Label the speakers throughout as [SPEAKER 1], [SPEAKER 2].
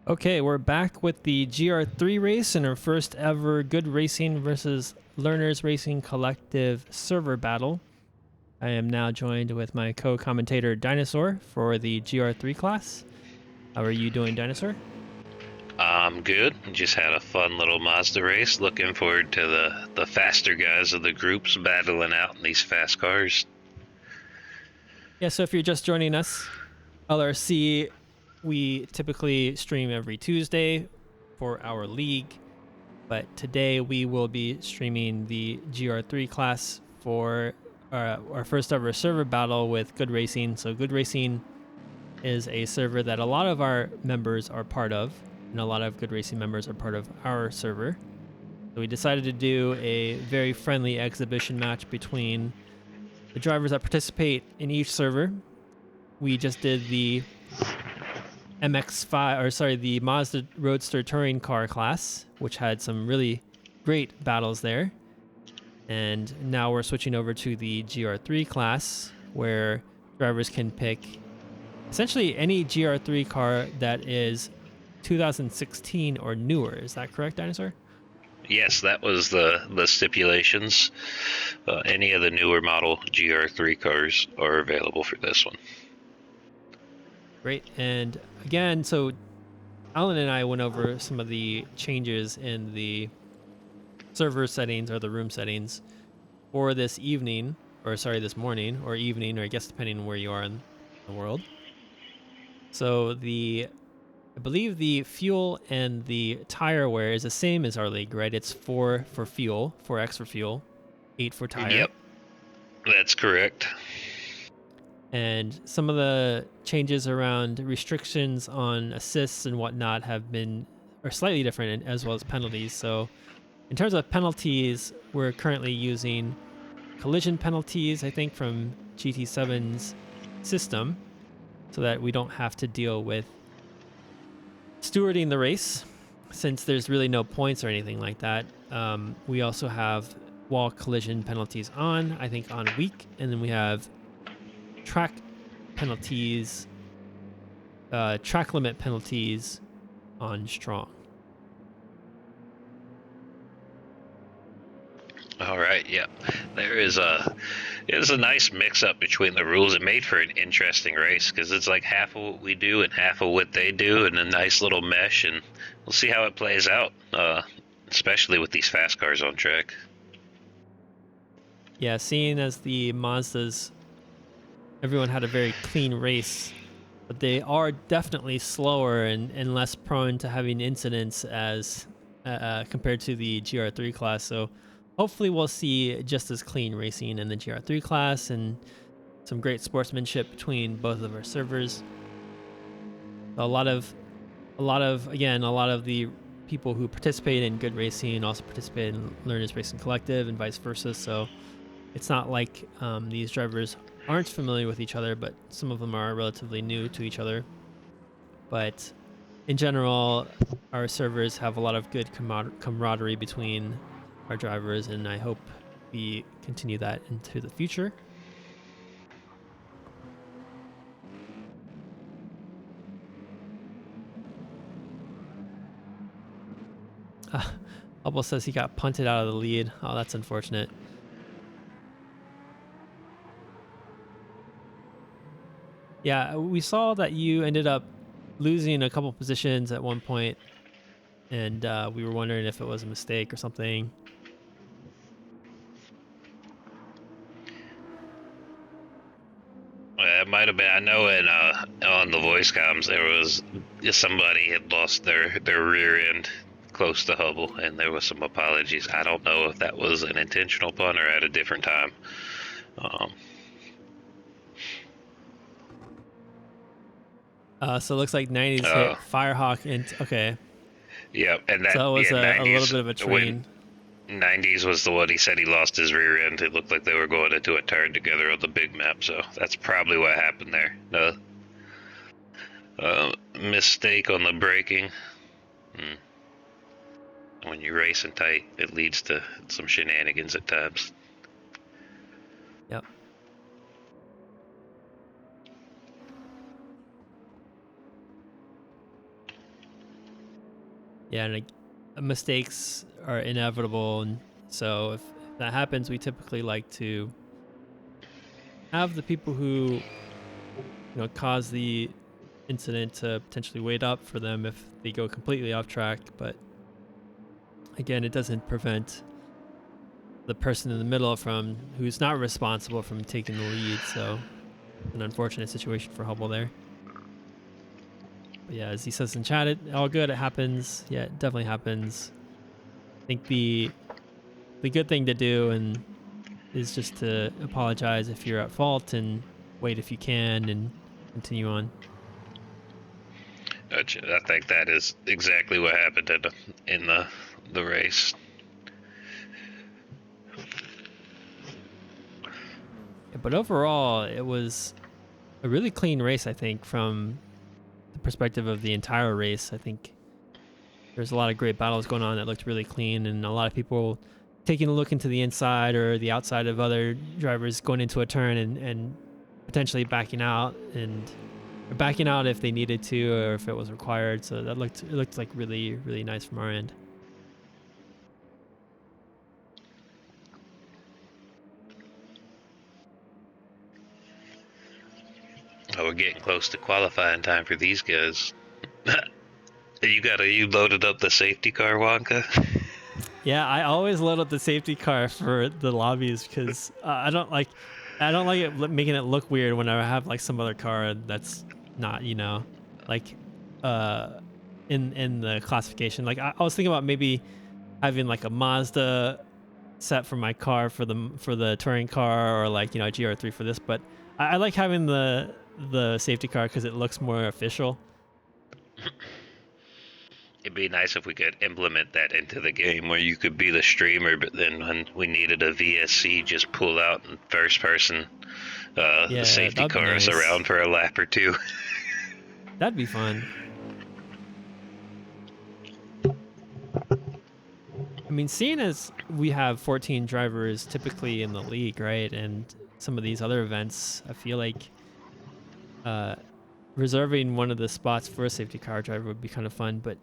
[SPEAKER 1] Okay, we're back with the GR3 race and our first ever Good Racing versus Learners Racing Collective server battle. I am now joined with my co-commentator Dinosaur for the GR3 class. How are you doing, Dinosaur?
[SPEAKER 2] I'm good. Just had a fun little Mazda race. Looking forward to the faster guys of the groups battling out in these fast cars.
[SPEAKER 1] Yeah, so if you're just joining us, LRC, we typically stream every Tuesday for our league, but today we will be streaming the GR3 class for our first ever server battle with Good Racing. So Good Racing is a server that a lot of our members are part of, and a lot of Good Racing members are part of our server. So we decided to do a very friendly exhibition match between the drivers that participate in each server. We just did the the Mazda Roadster Touring Car class, which had some really great battles there. And now we're switching over to the GR3 class, where drivers can pick essentially any GR3 car that is 2016 or newer. Is that correct, Dinosaur?
[SPEAKER 2] Yes, that was the stipulations. Any of the newer model GR3 cars are available for this one.
[SPEAKER 1] Great. And again, so Alan and I went over some of the changes in the server settings or the room settings for this evening, or sorry, this morning or evening, or I guess depending on where you are in the world. So I believe the fuel and the tire wear is the same as our league, right? It's 4 for fuel, 4x for fuel, 8 for tire.
[SPEAKER 2] Yep, that's correct.
[SPEAKER 1] And some of the changes around restrictions on assists and whatnot are slightly different, as well as penalties. So in terms of penalties, we're currently using collision penalties, I think, from GT7's system, so that we don't have to deal with stewarding the race, since there's really no points or anything like that. We also have wall collision penalties on, I think, on weak, and then we have track penalties, track limit penalties on strong.
[SPEAKER 2] All right, yep. It's a nice mix up between the rules. It made for an interesting race because it's like half of what we do and half of what they do, and a nice little mesh. And we'll see how it plays out, especially with these fast cars on track.
[SPEAKER 1] Yeah, seeing as the Mazdas, everyone had a very clean race, but they are definitely slower and less prone to having incidents as compared to the GR3 class. So hopefully we'll see just as clean racing in the GR3 class and some great sportsmanship between both of our servers. A lot of the people who participate in Good Racing also participate in Learners Racing Collective and vice versa. So it's not like these drivers aren't familiar with each other, but some of them are relatively new to each other. But in general, our servers have a lot of good camaraderie between our drivers, and I hope we continue that into the future. Hubble says he got punted out of the lead. Oh, that's unfortunate. Yeah, we saw that you ended up losing a couple positions at one point, and we were wondering if it was a mistake or something.
[SPEAKER 2] It might have been. I know on the voice comms there was somebody had lost their rear end close to Hubble, and there was some apologies. I don't know if that was an intentional pun or at a different time.
[SPEAKER 1] So it looks like 90s hit Firehawk into okay.
[SPEAKER 2] Yep, and that
[SPEAKER 1] So it was a little
[SPEAKER 2] 90s
[SPEAKER 1] bit of a
[SPEAKER 2] when
[SPEAKER 1] train.
[SPEAKER 2] 90s was the one he said he lost his rear end. It looked like they were going into a turn together on the big map, so that's probably what happened there. Mistake on the braking. When you're racing tight, it leads to some shenanigans at times.
[SPEAKER 1] Yep. Yeah, and mistakes are inevitable, and so if that happens, we typically like to have the people who cause the incident to potentially wait up for them if they go completely off track. But again, it doesn't prevent the person in the middle from who's not responsible from taking the lead. So an unfortunate situation for Hubble there. But yeah, as he says in chat, it all good. It happens. Yeah, it definitely happens. I think the good thing to do and is just to apologize if you're at fault and wait if you can and continue on.
[SPEAKER 2] I think that is exactly what happened in the race.
[SPEAKER 1] Yeah, but overall, it was a really clean race, I think, from the perspective of the entire race. I think there's a lot of great battles going on that looked really clean, and a lot of people taking a look into the inside or the outside of other drivers going into a turn and potentially backing out or backing out if they needed to or if it was required. So it looked like really, really nice from our end.
[SPEAKER 2] Oh, we're getting close to qualifying time for these guys. You loaded up the safety car, Wonka?
[SPEAKER 1] Yeah, I always load up the safety car for the lobbies because I don't like it making it look weird when I have like some other car that's not like uh in the classification. Like I was thinking about maybe having like a Mazda set for my car for the touring car or like a GR3 for this, but I like having the safety car because it looks more official.
[SPEAKER 2] It'd be nice if we could implement that into the game where you could be the streamer, but then when we needed a VSC, just pull out in first person the
[SPEAKER 1] Yeah,
[SPEAKER 2] safety
[SPEAKER 1] that'd be
[SPEAKER 2] cars
[SPEAKER 1] nice.
[SPEAKER 2] around for a lap or two.
[SPEAKER 1] That'd be fun. I mean, seeing as we have 14 drivers typically in the league, right? And some of these other events, I feel like uh, reserving one of the spots for a safety car driver would be kind of fun, but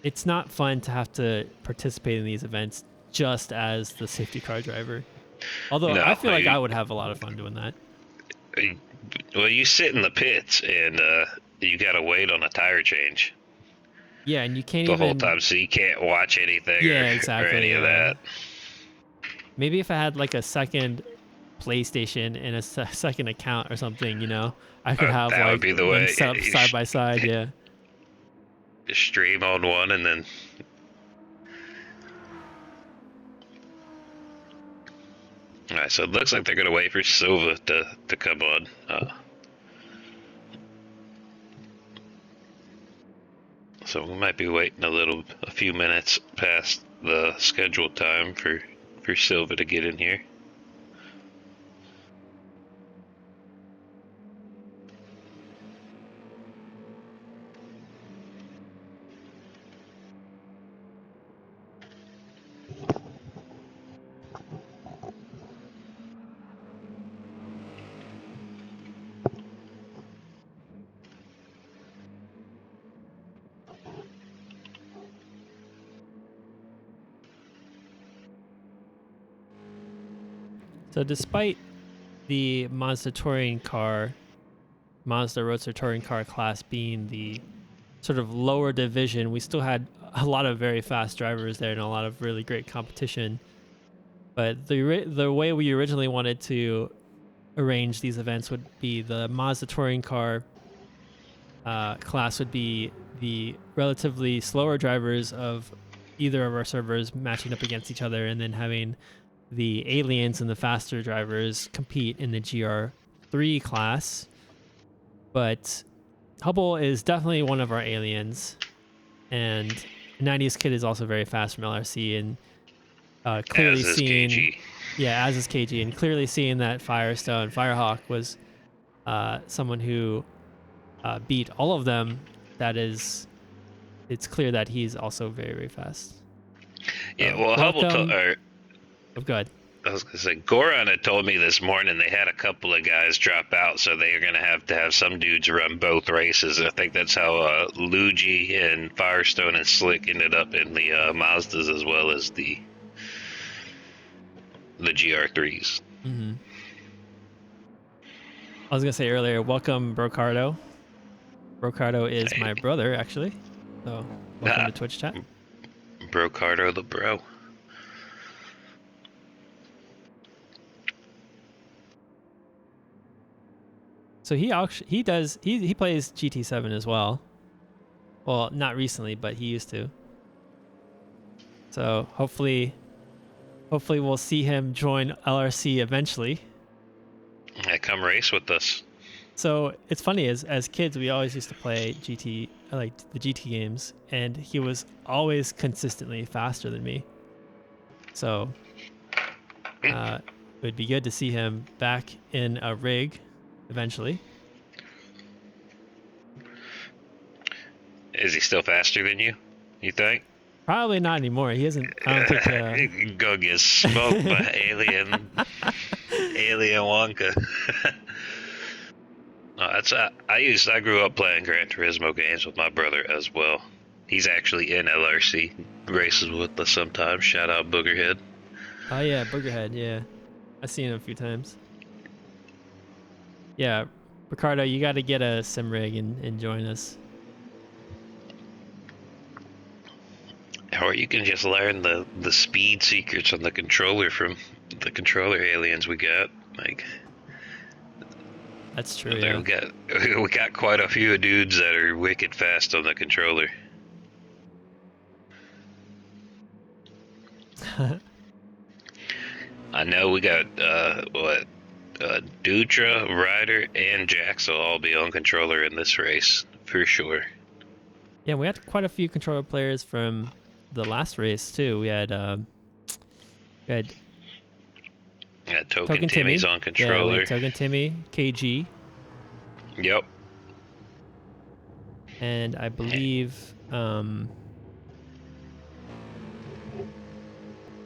[SPEAKER 1] it's not fun to have to participate in these events just as the safety car driver. Although I
[SPEAKER 2] No,
[SPEAKER 1] feel like I would have a lot of fun doing that.
[SPEAKER 2] well, you sit in the pits and you gotta wait on a tire change
[SPEAKER 1] Yeah, and you can't
[SPEAKER 2] the whole
[SPEAKER 1] even.
[SPEAKER 2] time, so you can't watch anything
[SPEAKER 1] Yeah,
[SPEAKER 2] or
[SPEAKER 1] exactly.
[SPEAKER 2] any of
[SPEAKER 1] Yeah.
[SPEAKER 2] that.
[SPEAKER 1] Maybe if I had like a second PlayStation and a second account or something, I could have
[SPEAKER 2] That would
[SPEAKER 1] like
[SPEAKER 2] be the
[SPEAKER 1] them
[SPEAKER 2] way.
[SPEAKER 1] set up side by side. Yeah.
[SPEAKER 2] Stream on one and then. All right, so it looks like they're gonna wait for Silva to come on. So we might be waiting a few minutes past the scheduled time for Silva to get in here.
[SPEAKER 1] So despite the Mazda Roadster touring car class being the sort of lower division, we still had a lot of very fast drivers there and a lot of really great competition. But the way we originally wanted to arrange these events would be the Mazda touring car class would be the relatively slower drivers of either of our servers matching up against each other, and then having the aliens and the faster drivers compete in the GR3 class. But Hubble is definitely one of our aliens, and 90s Kid is also very fast from LRC, and clearly
[SPEAKER 2] As is
[SPEAKER 1] seeing,
[SPEAKER 2] KG.
[SPEAKER 1] yeah, as is KG, and clearly seeing that Firehawk was someone who beat all of them. It's clear that he's also very, very fast.
[SPEAKER 2] Yeah,
[SPEAKER 1] So
[SPEAKER 2] well,
[SPEAKER 1] welcome. Oh, go ahead.
[SPEAKER 2] I was gonna say Goron had told me this morning they had a couple of guys drop out, so they are gonna have to have some dudes run both races. I think that's how Luigi and Firestone and Slick ended up in the Mazdas as well as the GR3s.
[SPEAKER 1] Mm-hmm. I was gonna say earlier, welcome Brocardo. Brocardo is
[SPEAKER 2] Hey,
[SPEAKER 1] my brother, actually. So welcome to Twitch chat.
[SPEAKER 2] Brocardo the bro.
[SPEAKER 1] So he plays GT7 as well. Well, not recently, but he used to. So hopefully we'll see him join LRC eventually.
[SPEAKER 2] Yeah, come race with us.
[SPEAKER 1] So it's funny, as kids we always used to play GT, like the GT games, and he was always consistently faster than me. So it would be good to see him back in a rig eventually.
[SPEAKER 2] Is he still faster than you? You think?
[SPEAKER 1] Probably not anymore. He hasn't. I don't think.
[SPEAKER 2] Go get smoked by alien Wonka. No, that's I grew up playing Gran Turismo games with my brother as well. He's actually in LRC races with us sometimes. Shout out Boogerhead.
[SPEAKER 1] Oh yeah, Boogerhead. Yeah, I've seen him a few times. Yeah, Ricardo, you got to get a sim rig and join us.
[SPEAKER 2] Or you can just learn the speed secrets on the controller from the controller aliens we got. Like,
[SPEAKER 1] that's true. Yeah.
[SPEAKER 2] We got quite a few dudes that are wicked fast on the controller. I know we got Dutra, Ryder, and Jax will all be on controller in this race for sure.
[SPEAKER 1] Yeah, we had quite a few controller players from the last race too. We had
[SPEAKER 2] Token Timmy's on controller.
[SPEAKER 1] Yeah, we had Token Timmy, KG.
[SPEAKER 2] Yep.
[SPEAKER 1] And I believe who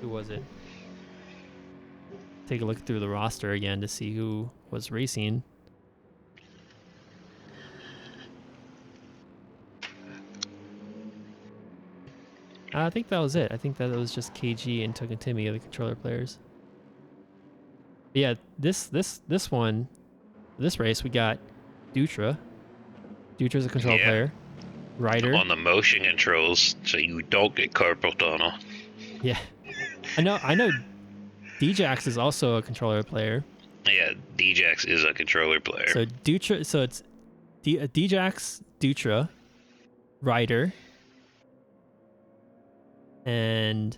[SPEAKER 1] was it? Take a look through the roster again to see who was racing. I think that was it. I think that it was just KG and Token Timmy, the controller players. But yeah, this race we got Dutra. Dutra's a control player. Ryder
[SPEAKER 2] on the motion controls, so you don't get carpal tunnel.
[SPEAKER 1] Yeah, I know. Djax is also a controller player.
[SPEAKER 2] Yeah, Djax is a controller player.
[SPEAKER 1] So Dutra, so it's Djax, Dutra, Ryder, and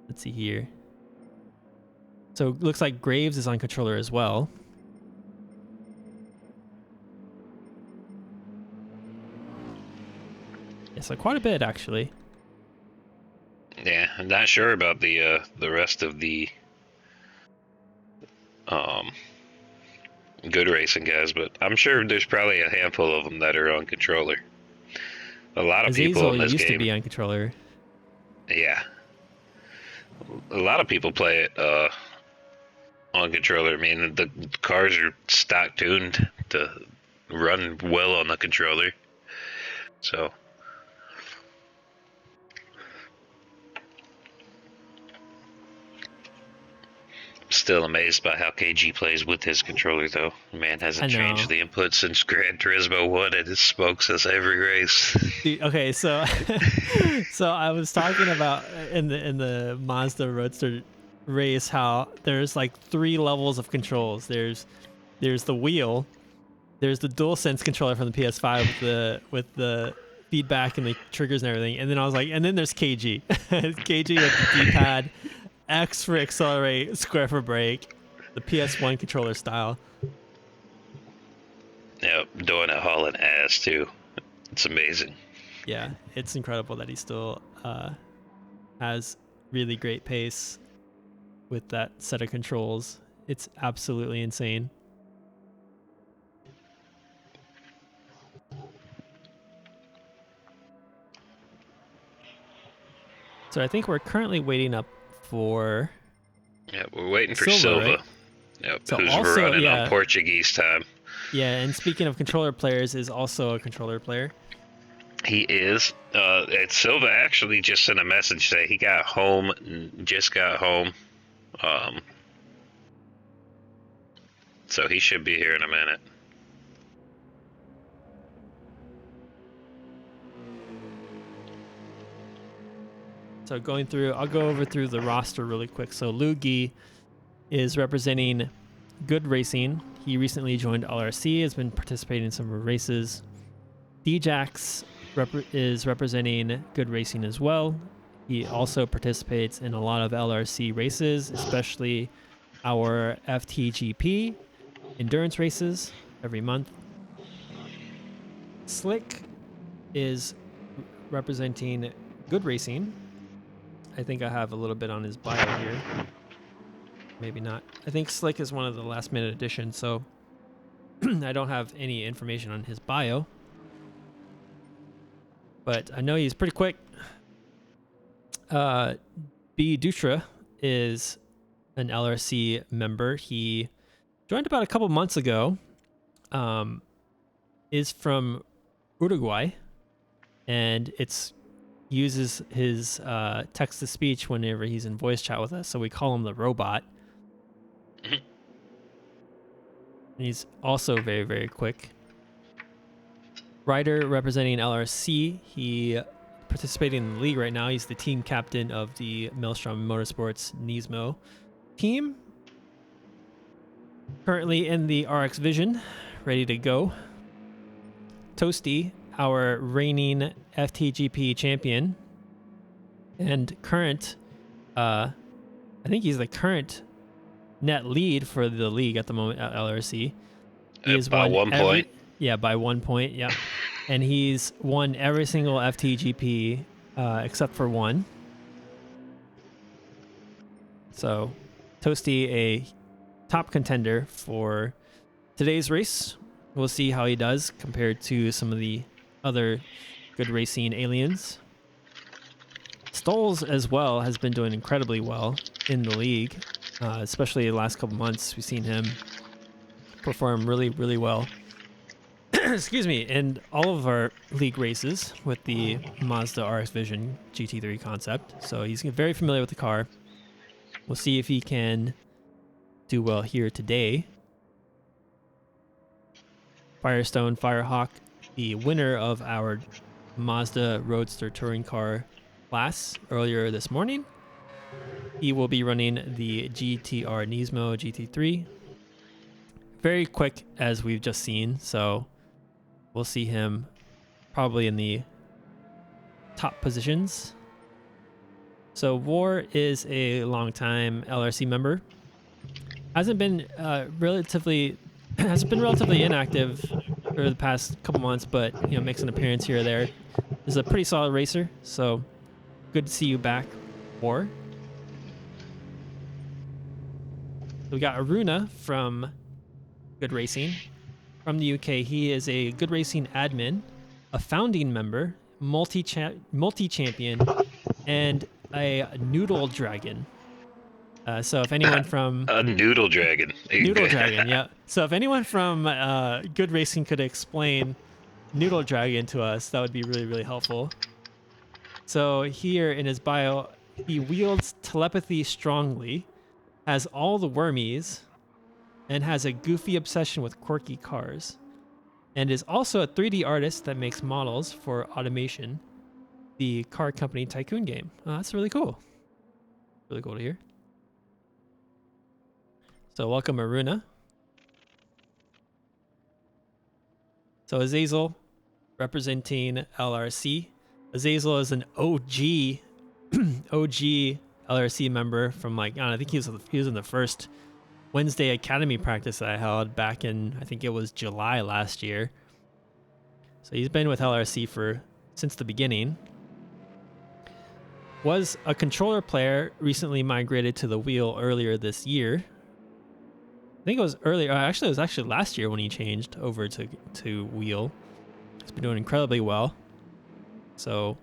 [SPEAKER 1] let's see here. So it looks like Graves is on controller as well. Yeah, so quite a bit actually.
[SPEAKER 2] Yeah, I'm not sure about the rest of the good racing guys, but I'm sure there's probably a handful of them that are on controller. A lot of people in this
[SPEAKER 1] used
[SPEAKER 2] game
[SPEAKER 1] to be on controller.
[SPEAKER 2] Yeah, a lot of people play it on controller. I mean, the cars are stock tuned to run well on the controller, so. Still amazed by how KG plays with his controller, though. Man hasn't changed the input since Gran Turismo 1, and it smokes us every race.
[SPEAKER 1] Dude, okay, so so I was talking about in the Mazda Roadster race how there's like 3 levels of controls. There's the wheel, there's the DualSense controller from the PS5 with the feedback and the triggers and everything, and then I was like, and then there's KG. KG with the D-pad. X for accelerate, square for brake, the PS1 controller style.
[SPEAKER 2] Yeah, doing it hauling ass too. It's amazing.
[SPEAKER 1] Yeah, it's incredible that he still has really great pace with that set of controls. It's absolutely insane. So I think we're currently waiting up for
[SPEAKER 2] Yeah, we're waiting for
[SPEAKER 1] Silva,
[SPEAKER 2] Silva.
[SPEAKER 1] right?
[SPEAKER 2] Yep,
[SPEAKER 1] So
[SPEAKER 2] who's
[SPEAKER 1] also,
[SPEAKER 2] running on
[SPEAKER 1] yeah,
[SPEAKER 2] Portuguese time.
[SPEAKER 1] yeah. And speaking of controller players, is also a controller player.
[SPEAKER 2] He is. Silva actually just sent a message saying he got home, just got home. Um, so he should be here in a minute.
[SPEAKER 1] So going through, I'll go over through the roster really quick. So Lugi is representing Good Racing. He recently joined LRC, has been participating in some races. Djax is representing Good Racing as well. He also participates in a lot of LRC races, especially our FTGP endurance races every month. Slick is representing Good Racing. I think I have a little bit on his bio here. Maybe not. I think Slick is one of the last minute additions, so I don't have any information on his bio. But I know he's pretty quick. B. Dutra is an LRC member. He joined about a couple months ago. Is from Uruguay, and it's uses his text to speech whenever he's in voice chat with us. So we call him the robot. And he's also very, very quick. Ryder representing LRC. He participating in the league right now. He's the team captain of the Maelstrom Motorsports Nismo team. Currently in the RX Vision, ready to go. Toasty, our reigning FTGP champion and current, I think he's the current net lead for the league at the moment at LRC. He has
[SPEAKER 2] By
[SPEAKER 1] won
[SPEAKER 2] 1 point.
[SPEAKER 1] Yeah, by 1 point. Yeah, and he's won every single FTGP except for one. So, Toasty, a top contender for today's race. We'll see how he does compared to some of the other Good Racing aliens. Stoles as well has been doing incredibly well in the league, especially the last couple months. We've seen him perform really, really well. Excuse me, in all of our league races with the Mazda RX Vision GT3 concept. So he's very familiar with the car. We'll see if he can do well here today. Firestone Firehawk, the winner of our Mazda Roadster Touring Car class earlier this morning. He will be running the GTR Nismo GT3. Very quick, as we've just seen, so we'll see him probably in the top positions. So War is a longtime LRC member. Hasn't been relatively inactive for the past couple months, but makes an appearance here or there. Is a pretty solid racer, so good to see you back, War. We got Aruna from Good Racing from the UK. He is a Good Racing admin, a founding member, multi-champion, and a noodle dragon. So if anyone from
[SPEAKER 2] A noodle dragon.
[SPEAKER 1] Noodle Dragon, yeah. So if anyone from Good Racing could explain Noodle Dragon to us, that would be really, really helpful. So here in his bio, he wields telepathy strongly, has all the wormies, and has a goofy obsession with quirky cars, and is also a 3D artist that makes models for Automation, the car company tycoon game. That's really cool. Really cool to hear. So welcome, Aruna. So Azazel, representing LRC. Azazel is an OG LRC member from I think he was in the first Wednesday Academy practice that I held back in, I think it was July last year. So he's been with LRC since the beginning. Was a controller player, recently migrated to the wheel earlier this year. I think it was earlier. Actually, it was actually last year when he changed over to wheel. He's been doing incredibly well. So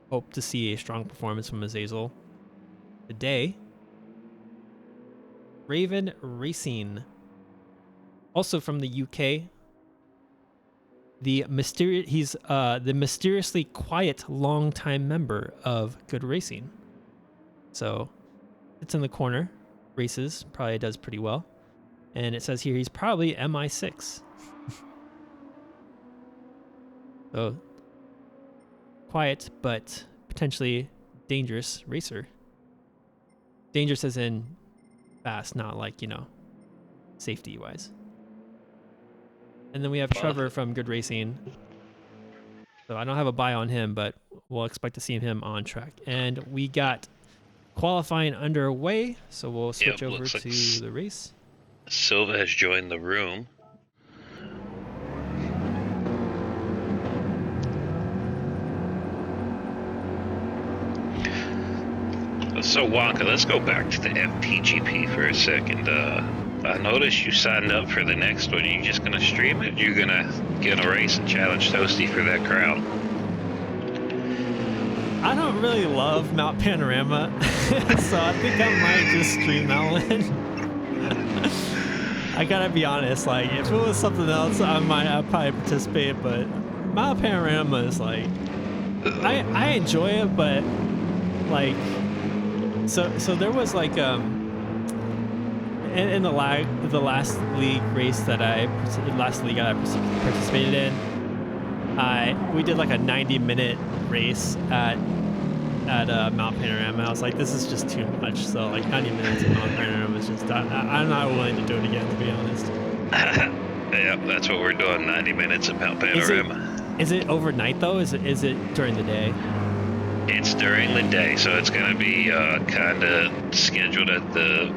[SPEAKER 1] hope to see a strong performance from Azazel today. Raven Racing, also from the UK. He's the mysteriously quiet longtime member of Good Racing. So it's in the corner, races, probably does pretty well. And it says here he's probably MI6. So quiet, but potentially dangerous racer. Dangerous as in fast, not like, safety wise. And then we have Trevor from Good Racing. So I don't have a buy on him, but we'll expect to see him on track. And we got qualifying underway, so we'll switch over to the race.
[SPEAKER 2] Silva has joined the room. So Wonka, let's go back to the FTGP for a second. I noticed you signed up for the next one. Are you just gonna stream it? You're gonna get a race and challenge Toasty for that crown?
[SPEAKER 1] I don't really love Mount Panorama, so I think I might just stream that one. I gotta be honest, like if it was something else, I'd probably participate, but Mount Panorama is like, I enjoy it, but like, so there was like in the last league race that I participated in, we did like a 90-minute race at Mount Panorama. I was like, this is just too much. So like 90 minutes at Mount Panorama is just, I'm not willing to do it again, to be honest.
[SPEAKER 2] Yeah, that's what we're doing. 90 minutes at Mount Panorama.
[SPEAKER 1] Is it overnight though? Is it during the day?
[SPEAKER 2] It's during the day, so it's going to be kind of scheduled at the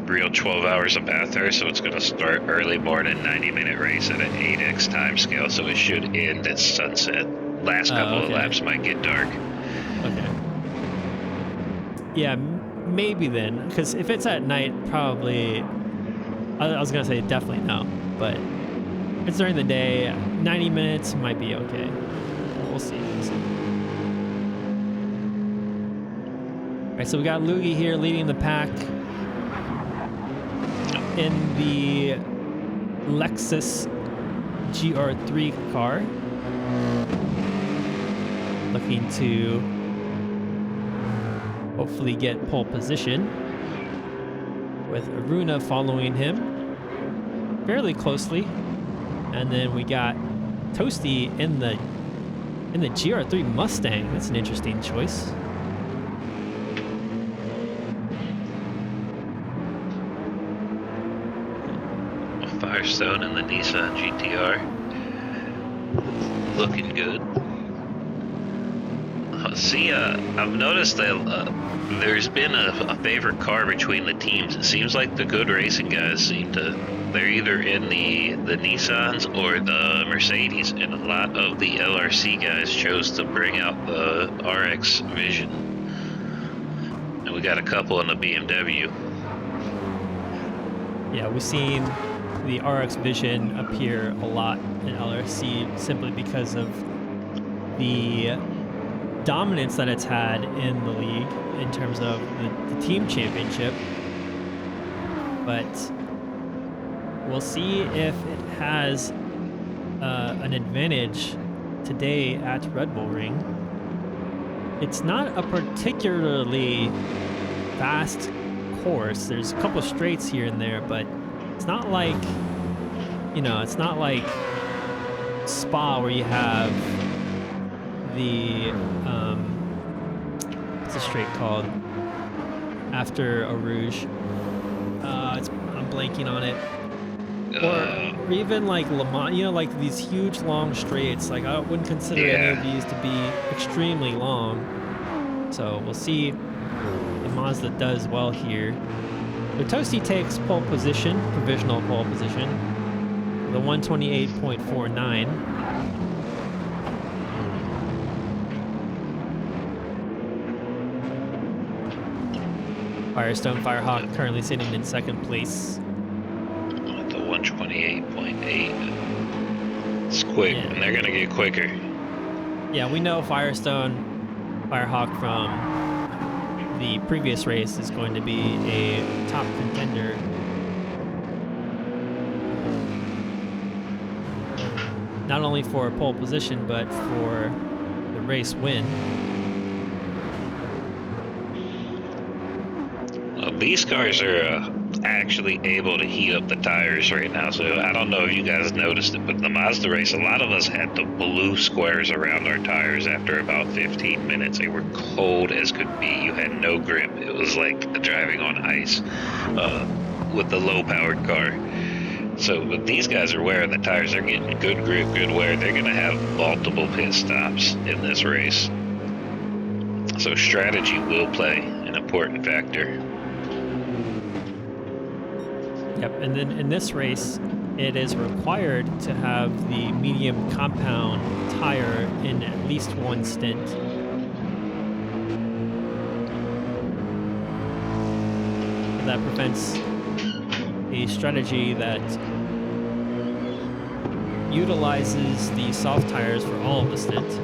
[SPEAKER 2] real 12 hours of Bathurst, so it's going to start early morning, 90-minute race at an 8x time scale, so it should end at sunset. Last couple of laps might get dark.
[SPEAKER 1] Okay. Yeah, maybe then, because if it's at night, probably, I was going to say definitely no, but if it's during the day, 90 minutes might be okay. We'll see. All right, so we got Loogie here leading the pack in the Lexus GR3 car, looking to hopefully get pole position, with Aruna following him fairly closely. And then we got Toasty in the GR3 Mustang. That's an interesting choice.
[SPEAKER 2] Firestone in the Nissan GTR. Looking good. I've noticed that there's been a favorite car between the teams. It seems like the Good Racing guys they're either in the Nissans or the Mercedes, and a lot of the LRC guys chose to bring out the RX Vision. And we got a couple in the BMW.
[SPEAKER 1] Yeah, we've seen the RX Vision appear a lot in LRC simply because of the dominance that it's had in the league in terms of the team championship. But we'll see if it has an advantage today at Red Bull Ring. It's not a particularly fast course. There's a couple straights here and there, but it's not like, it's not like Spa where you have the, what's the straight called? After Eau Rouge. I'm blanking on it. Or even like Le Mans, like these huge long straights. Like I wouldn't consider any of these to be extremely long. So we'll see if Mazda does well here. So Toasty takes pole position, provisional pole position, the 128.49. Firestone Firehawk currently sitting in second place.
[SPEAKER 2] At the 128.8. It's quick, and they're gonna get quicker.
[SPEAKER 1] Yeah, we know Firestone Firehawk from the previous race is going to be a top contender. Not only for pole position, but for the race win.
[SPEAKER 2] Well, these cars are actually able to heat up the tires right now, so I don't know if you guys noticed it, but the Mazda race, a lot of us had the blue squares around our tires after about 15 minutes. They were cold as could be. You had no grip. It was like driving on ice with the low-powered car. So, but these guys are wearing the tires. They're getting good grip, good wear. They're going to have multiple pit stops in this race. So strategy will play an important factor.
[SPEAKER 1] Yep, and then in this race, it is required to have the medium compound tire in at least one stint. That prevents a strategy that utilizes the soft tires for all of the stint.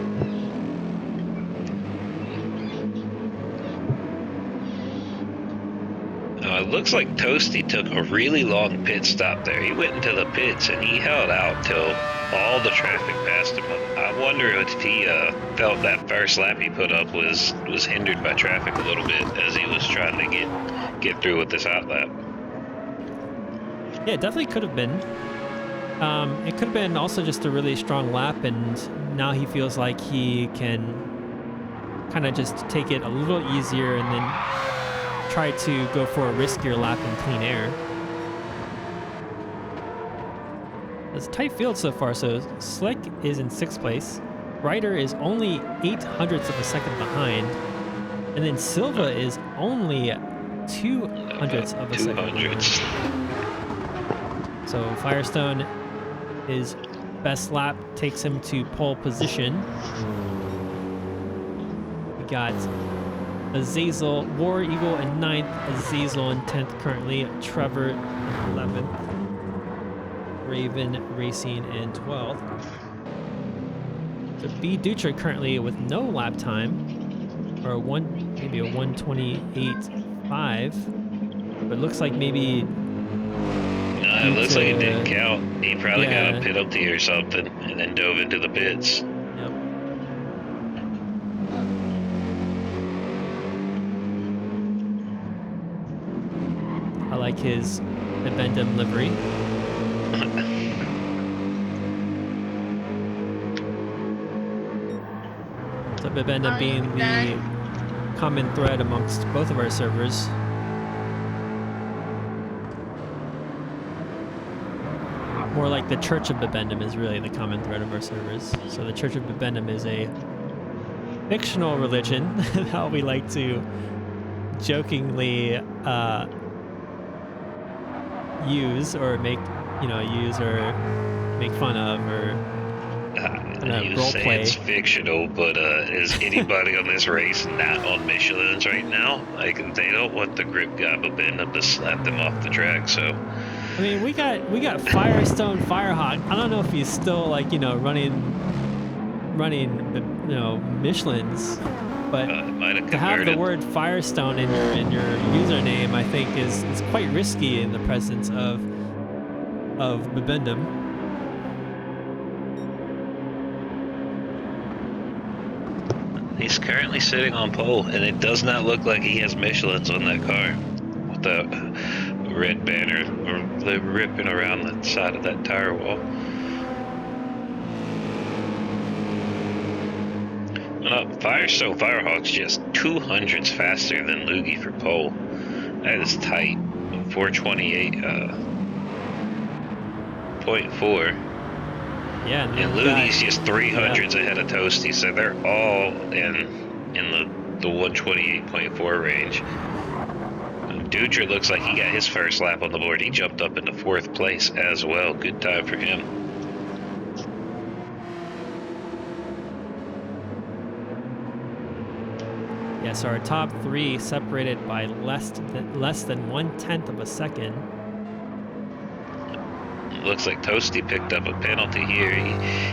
[SPEAKER 2] It looks like Toasty took a really long pit stop there. He went into the pits and he held out till all the traffic passed him. I wonder if he felt that first lap he put up was hindered by traffic a little bit as he was trying to get through with this hot lap.
[SPEAKER 1] Yeah, it definitely could have been. It could have been also just a really strong lap, and now he feels like he can kind of just take it a little easier and then try to go for a riskier lap in clean air. It's a tight field so far, so Slick is in 6th place. Ryder is only 0.08 of a second behind. And then Silva is only 0.02 of a second. So Firestone, his best lap takes him to pole position. We got Azazel, War Eagle in 9th, Azazel in 10th currently, Trevor in 11th, Raven Racing in 12th. So B. Dutra currently with no lap time, or maybe a 1:28.5, but it looks like maybe.
[SPEAKER 2] No, it looks like it didn't count. He probably got a penalty or something and then dove into the pits.
[SPEAKER 1] Yep. I like his Bibendum livery. So Bibendum being the common thread amongst both of our servers. More like the Church of Bibendum is really the common thread of our servers. So the Church of Bibendum is a fictional religion that we like to jokingly use or make fun of or
[SPEAKER 2] you say it's fictional, but is anybody on this race not on Michelin's right now? Like, they don't want the grip guy Bibendum to slap them off the track, so.
[SPEAKER 1] I mean, we got Firestone Firehawk. I don't know if he's still running Michelin's, but to have the word Firestone in your username, I think is quite risky in the presence of Bibendum.
[SPEAKER 2] He's currently sitting on pole, and it does not look like he has Michelin's on that car with the red banner ripping around the side of that tire wall. Firestone Firehawk's just 200s faster than Loogie for pole. That is tight. 428.4.
[SPEAKER 1] Yeah,
[SPEAKER 2] and Loogie's just 300s ahead of Toasty, so they're all in the 128.4 range. Dutra looks like he got his first lap on the board. He jumped up into 4th place as well. Good time for him.
[SPEAKER 1] Yeah, so our top 3 separated by less than 1/10 of a second.
[SPEAKER 2] Looks like Toasty picked up a penalty here.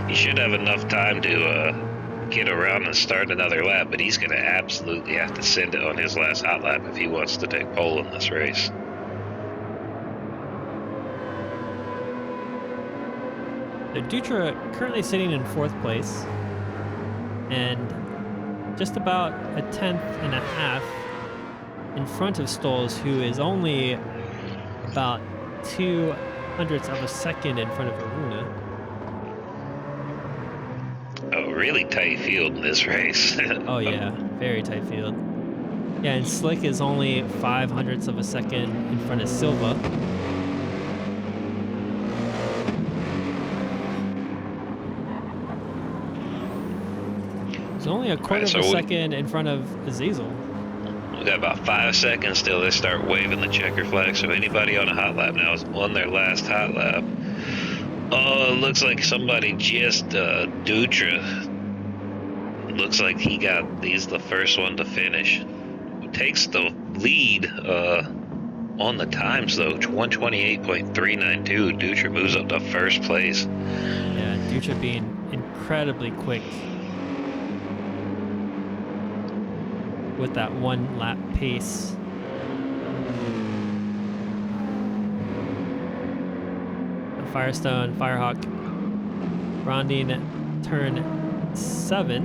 [SPEAKER 2] He should have enough time to get around and start another lap, but he's going to absolutely have to send it on his last hot lap if he wants to take pole in this race.
[SPEAKER 1] So Dutra currently sitting in 4th place and just about a 10th and a half in front of Stoles, who is only about 0.02 of a second in front of Aruna.
[SPEAKER 2] Oh, really tight field in this race.
[SPEAKER 1] Oh yeah, very tight field. Yeah, and Slick is only 0.05 of a second in front of Silva. He's only a quarter of a second in front of Azazel.
[SPEAKER 2] We got about 5 seconds till they start waving the checker flag. So anybody on a hot lap now is on their last hot lap. Oh, it looks like somebody just Dutra. Looks like he's the first one to finish. Takes the lead on the times though. 128.392. Dutra moves up to first place.
[SPEAKER 1] Yeah, Dutra being incredibly quick with that 1 lap pace. Firestone, Firehawk, rounding turn 7.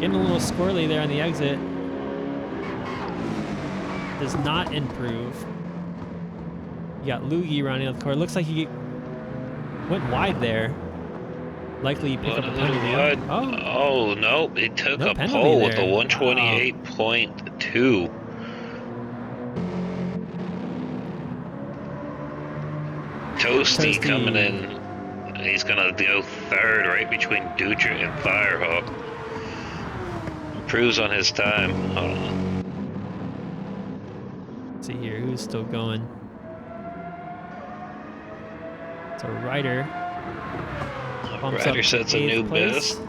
[SPEAKER 1] Getting a little squirrely there on the exit. Does not improve. You got Lugi rounding out the corner. Looks like he went wide there. Likely pick up a penalty.
[SPEAKER 2] Oh no, it took
[SPEAKER 1] no
[SPEAKER 2] a pole with a
[SPEAKER 1] there.
[SPEAKER 2] 128.2. Wow. Toasty coming in. He's gonna go 3rd, right between Dutra and Firehawk. Improves on his time. Hold on.
[SPEAKER 1] Let's see here, who's still going? It's a Ryder.
[SPEAKER 2] Ryder sets a new best.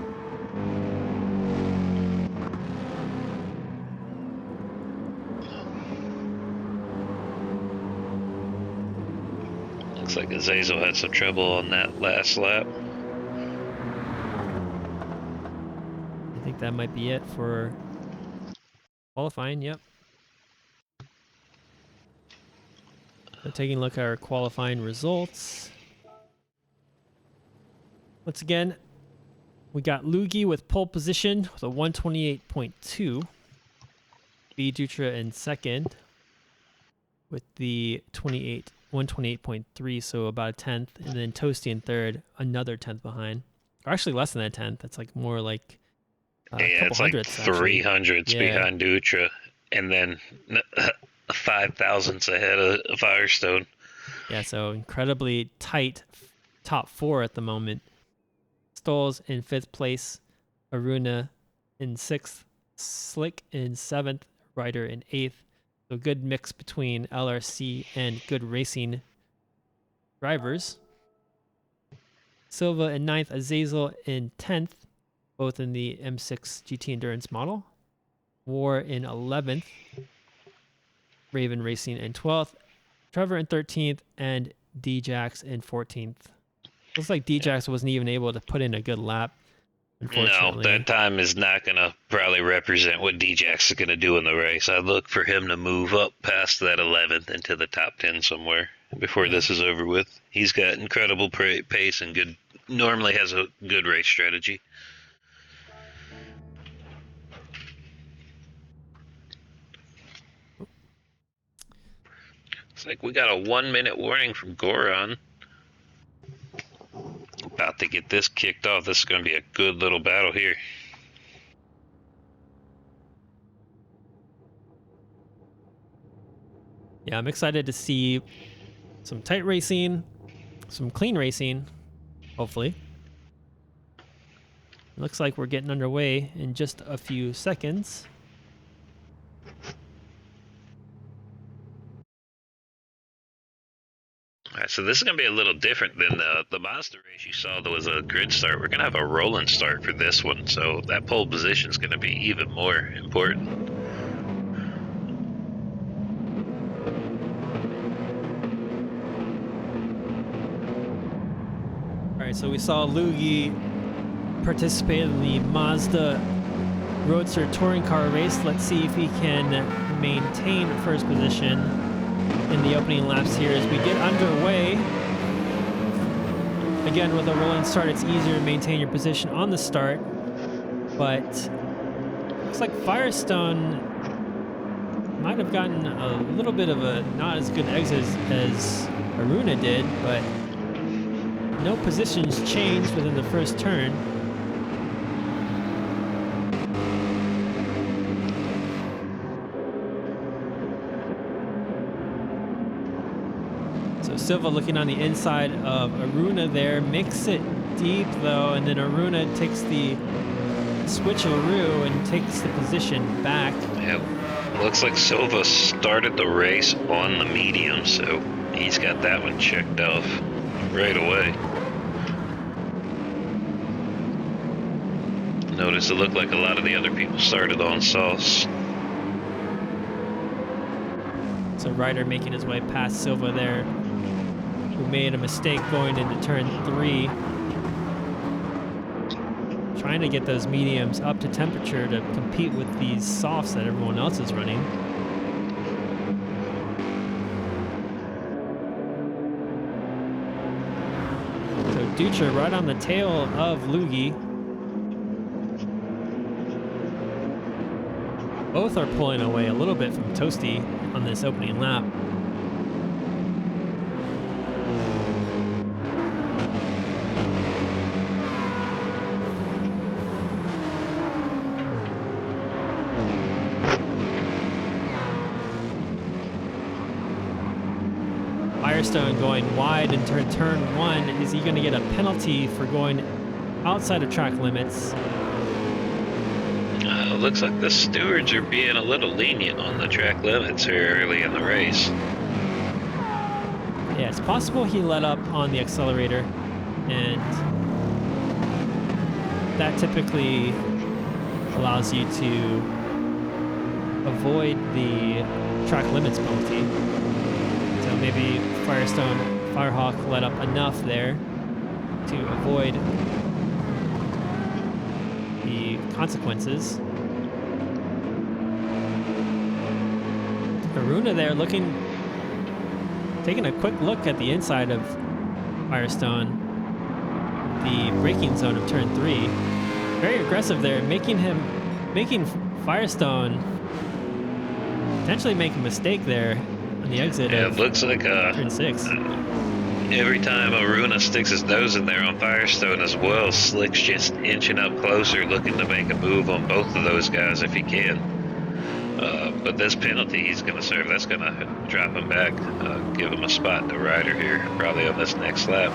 [SPEAKER 2] Looks like Azazel had some trouble on that last lap.
[SPEAKER 1] I think that might be it for qualifying, yep. So taking a look at our qualifying results. Once again, we got Lugi with pole position with a 128.2. B Dutra in 2nd with the 128.3, so about a 10th. And then Toasty in 3rd, another 10th behind. Or actually less than a 10th. It's like more like
[SPEAKER 2] yeah, it's like 300s behind Dutra. And then 5 thousandths ahead of Firestone.
[SPEAKER 1] Yeah, so incredibly tight top 4 at the moment. Stoles in 5th place, Aruna in 6th, Slick in 7th, Ryder in 8th. So good mix between LRC and good racing drivers. Silva in 9th, Azazel in 10th, both in the M6 GT Endurance model. War in 11th, Raven Racing in 12th, Trevor in 13th, and D-Jax in 14th. Looks like D-Jax wasn't even able to put in a good lap, unfortunately.
[SPEAKER 2] No, that time is not going to probably represent what D-Jax is going to do in the race. I look for him to move up past that 11th into the top 10 somewhere before this is over with. He's got incredible pace and normally has a good race strategy. It's like we got a 1-minute warning from Goron. About to get this kicked off. This is going to be a good little battle here.
[SPEAKER 1] Yeah, I'm excited to see some tight racing, some clean racing, hopefully. It looks like we're getting underway in just a few seconds.
[SPEAKER 2] All right, so this is going to be a little different than the Mazda race you saw. There was a grid start. We're going to have a rolling start for this one, so that pole position is going to be even more important.
[SPEAKER 1] right, so we saw Luigi participate in the Mazda Roadster touring car race. Let's see if he can maintain first position in the opening laps here as we get underway. Again, with a rolling start, it's easier to maintain your position on the start, but looks like Firestone might have gotten a little bit of a not as good exit as Aruna did, but no positions changed within the first turn. So Silva looking on the inside of Aruna there, makes it deep though, and then Aruna takes the switcheroo and takes the position back.
[SPEAKER 2] Yep. Looks like Silva started the race on the medium, so he's got that one checked off right away. Notice it looked like a lot of the other people started on sauce.
[SPEAKER 1] So Ryder making his way past Silva there, who made a mistake going into turn 3. Trying to get those mediums up to temperature to compete with these softs that everyone else is running. So Dutra right on the tail of Luigi. Both are pulling away a little bit from Toasty on this opening lap. Firestone going wide into turn 1. Is he going to get a penalty for going outside of track limits?
[SPEAKER 2] Looks like the stewards are being a little lenient on the track limits here early in the race.
[SPEAKER 1] Yeah, it's possible he let up on the accelerator, and that typically allows you to avoid the track limits penalty. So maybe Firehawk let up enough there to avoid the consequences. Aruna there taking a quick look at the inside of Firestone, the braking zone of turn 3. Very aggressive there, making Firestone potentially make a mistake there on the exit.
[SPEAKER 2] Yeah, it looks like
[SPEAKER 1] turn 6.
[SPEAKER 2] Every time Aruna sticks his nose in there on Firestone as well, Slick's just inching up closer, looking to make a move on both of those guys if he can. But this penalty he's going to serve, that's going to drop him back, give him a spot to Ryder here, probably on this next lap.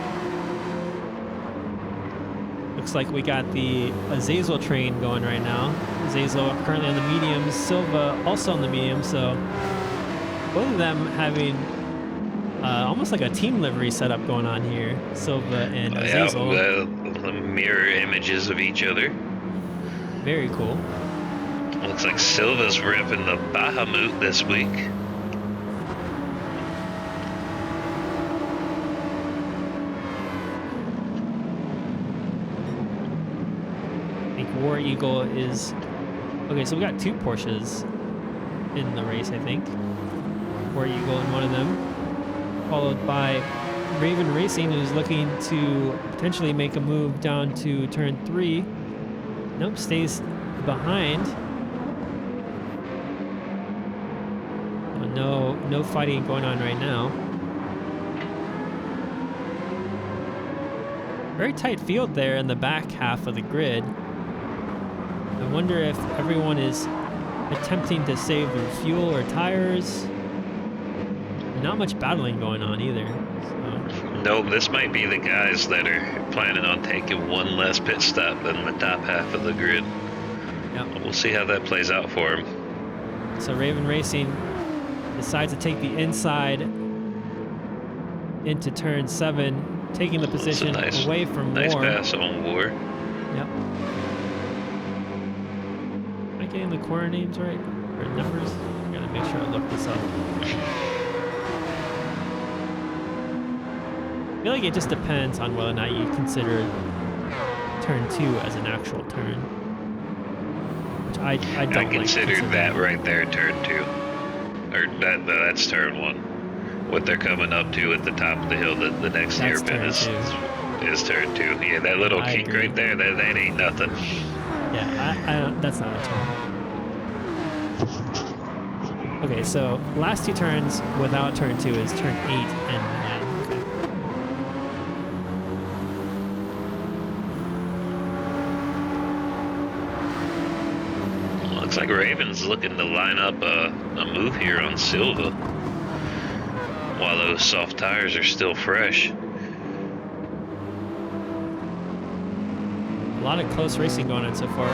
[SPEAKER 1] Looks like we got the Azazel train going right now. Azazel currently on the medium, Silva also on the medium, so both of them having almost like a team livery setup going on here, Silva and Azazel.
[SPEAKER 2] Yeah, the mirror images of each other.
[SPEAKER 1] Very cool.
[SPEAKER 2] Looks like Silva's repping the Bahamut this week.
[SPEAKER 1] I think War Eagle is... Okay, so we got 2 Porsches in the race, I think. War Eagle in one of them. Followed by Raven Racing, who's looking to potentially make a move down to turn 3. Nope, stays behind. No fighting going on right now. Very tight field there in the back half of the grid. I wonder if everyone is attempting to save their fuel or tires. Not much battling going on either. So.
[SPEAKER 2] No, this might be the guys that are planning on taking one less pit stop than the top half of the grid.
[SPEAKER 1] Yep.
[SPEAKER 2] We'll see how that plays out for them.
[SPEAKER 1] So Raven Racing decides to take the inside into turn 7, taking the position away from
[SPEAKER 2] Nice
[SPEAKER 1] War.
[SPEAKER 2] pass on War.
[SPEAKER 1] Yep. Am I getting the corner names right? Or numbers? I gotta make sure I look this up. I feel like it just depends on whether or not you consider turn 2 as an actual turn, which I
[SPEAKER 2] I
[SPEAKER 1] don't like
[SPEAKER 2] considered that
[SPEAKER 1] considering.
[SPEAKER 2] right there turn 2, or that's turn 1. What they're coming up to at the top of the hill, the next
[SPEAKER 1] That's
[SPEAKER 2] hairpin
[SPEAKER 1] turn 2.
[SPEAKER 2] is turn 2. Yeah, that
[SPEAKER 1] Yeah,
[SPEAKER 2] little
[SPEAKER 1] I
[SPEAKER 2] kink
[SPEAKER 1] agree.
[SPEAKER 2] right there, that ain't nothing.
[SPEAKER 1] Yeah, I don't, that's not a turn. Okay, so last two turns without turn 2 is turn 8 and 9. Okay.
[SPEAKER 2] Looks like Raven's looking to line up a move here on Silva while those soft tires are still fresh.
[SPEAKER 1] A lot of close racing going on so far.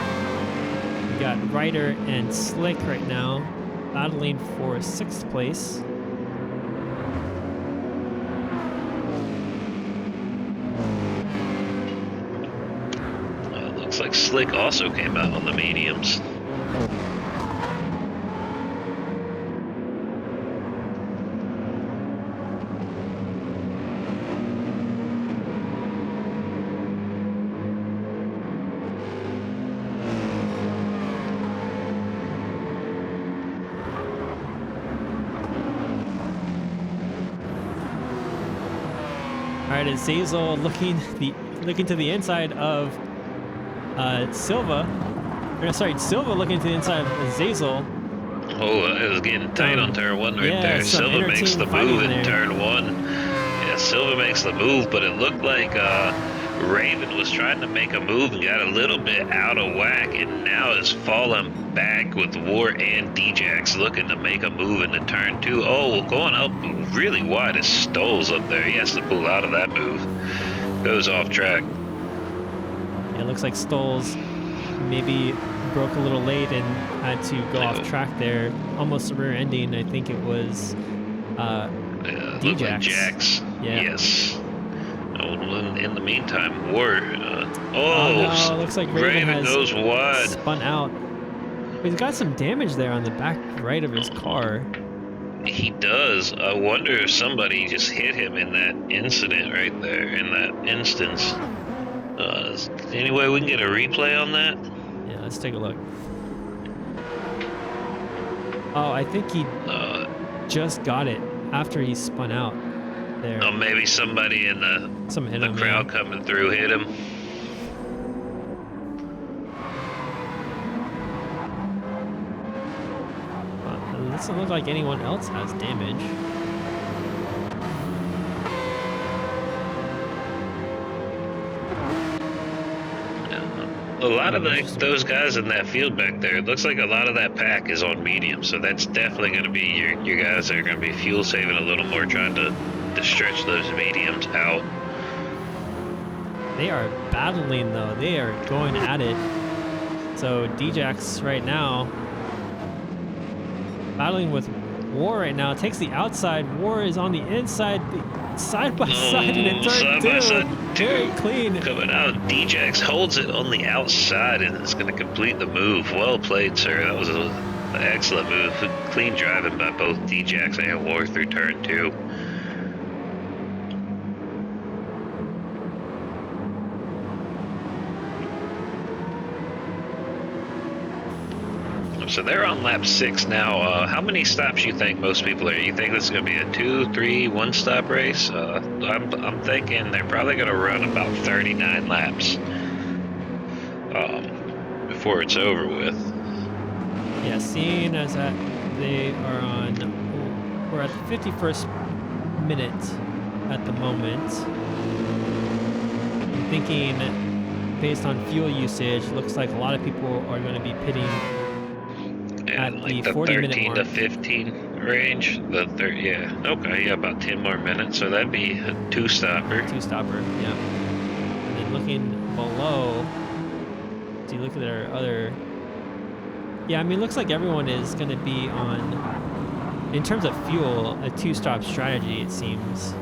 [SPEAKER 1] We got Ryder and Slick right now battling for 6th place.
[SPEAKER 2] Looks like Slick also came out on the mediums.
[SPEAKER 1] All right, it's Zazel looking to the inside of Silva. Or, no, sorry, Silva looking to the inside of Zazel.
[SPEAKER 2] Oh, it was getting tight on turn 1 right
[SPEAKER 1] Yeah,
[SPEAKER 2] there.
[SPEAKER 1] some
[SPEAKER 2] Silva makes
[SPEAKER 1] inter-team
[SPEAKER 2] the move
[SPEAKER 1] fighting
[SPEAKER 2] in
[SPEAKER 1] there.
[SPEAKER 2] turn 1. Yeah, Silva makes the move, but it looked like Raven was trying to make a move and got a little bit out of whack, and now is falling back with War and Djax looking to make a move into turn 2. Oh, going up really wide as Stoles up there. He has to pull out of that move. Goes off track.
[SPEAKER 1] Yeah, it looks like Stoles maybe broke a little late and had to go off track there. Almost rear ending. I think it was
[SPEAKER 2] Looked like
[SPEAKER 1] Djax.
[SPEAKER 2] Jax.
[SPEAKER 1] Yeah.
[SPEAKER 2] Yes. Oh, in the meantime, War.
[SPEAKER 1] Oh no, looks like Raven
[SPEAKER 2] Raven
[SPEAKER 1] has
[SPEAKER 2] goes wide.
[SPEAKER 1] spun out. He's got some damage there on the back right of his car.
[SPEAKER 2] He does. I wonder if somebody just hit him in that incident right there, in that instance. Any way we can get a replay on that?
[SPEAKER 1] Yeah, let's take a look. Oh, I think he just got it after he spun out there.
[SPEAKER 2] Oh, maybe somebody in
[SPEAKER 1] Someone hit
[SPEAKER 2] the
[SPEAKER 1] him,
[SPEAKER 2] crowd
[SPEAKER 1] yeah.
[SPEAKER 2] coming through hit him.
[SPEAKER 1] It doesn't look like anyone else has damage.
[SPEAKER 2] A lot of those guys in that field back there, it looks like a lot of that pack is on medium, so that's definitely going to be your guys that are going to be fuel saving a little more, trying to stretch those mediums out.
[SPEAKER 1] They are battling though. They are going at it. So Djax right now battling with War right now. Takes the outside. War is on the inside. Side by side and in turn two. Very clean.
[SPEAKER 2] Coming out, Djax holds it on the outside and it's going to complete the move. Well played, sir. That was an excellent move. Clean driving by both Djax and War through turn 2. So they're on lap 6 now. How many stops you think most people are? You think this is going to be a 2, 3, 1 stop race? I'm thinking they're probably going to run about 39 laps before it's over with.
[SPEAKER 1] Yeah, seeing as that they are on, we're at the 51st minute at the moment. I'm thinking based on fuel usage, looks like a lot of people are going to be pitting at
[SPEAKER 2] like
[SPEAKER 1] the 40-minute
[SPEAKER 2] 13
[SPEAKER 1] mark.
[SPEAKER 2] to 15 range. Okay, yeah, about 10 more minutes. So that'd be a 2-stopper.
[SPEAKER 1] 2-stopper, yeah. And then looking below, so you look at our other. Yeah, I mean, looks like everyone is going to be on, in terms of fuel, a 2-stop strategy, it seems.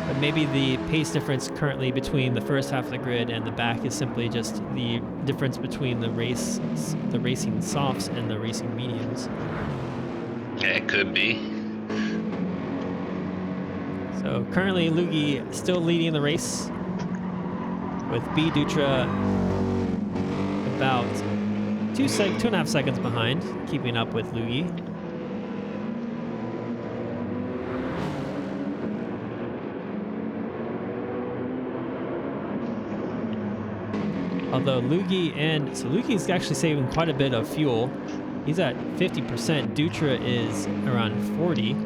[SPEAKER 1] But maybe the pace difference currently between the first half of the grid and the back is simply just the difference between the racing softs and the racing mediums.
[SPEAKER 2] Yeah, it could be.
[SPEAKER 1] So currently Lugi still leading the race with B Dutra about 2.5 seconds behind, keeping up with Lugi. Although Lugi's actually saving quite a bit of fuel. He's at 50%. Dutra is around 40.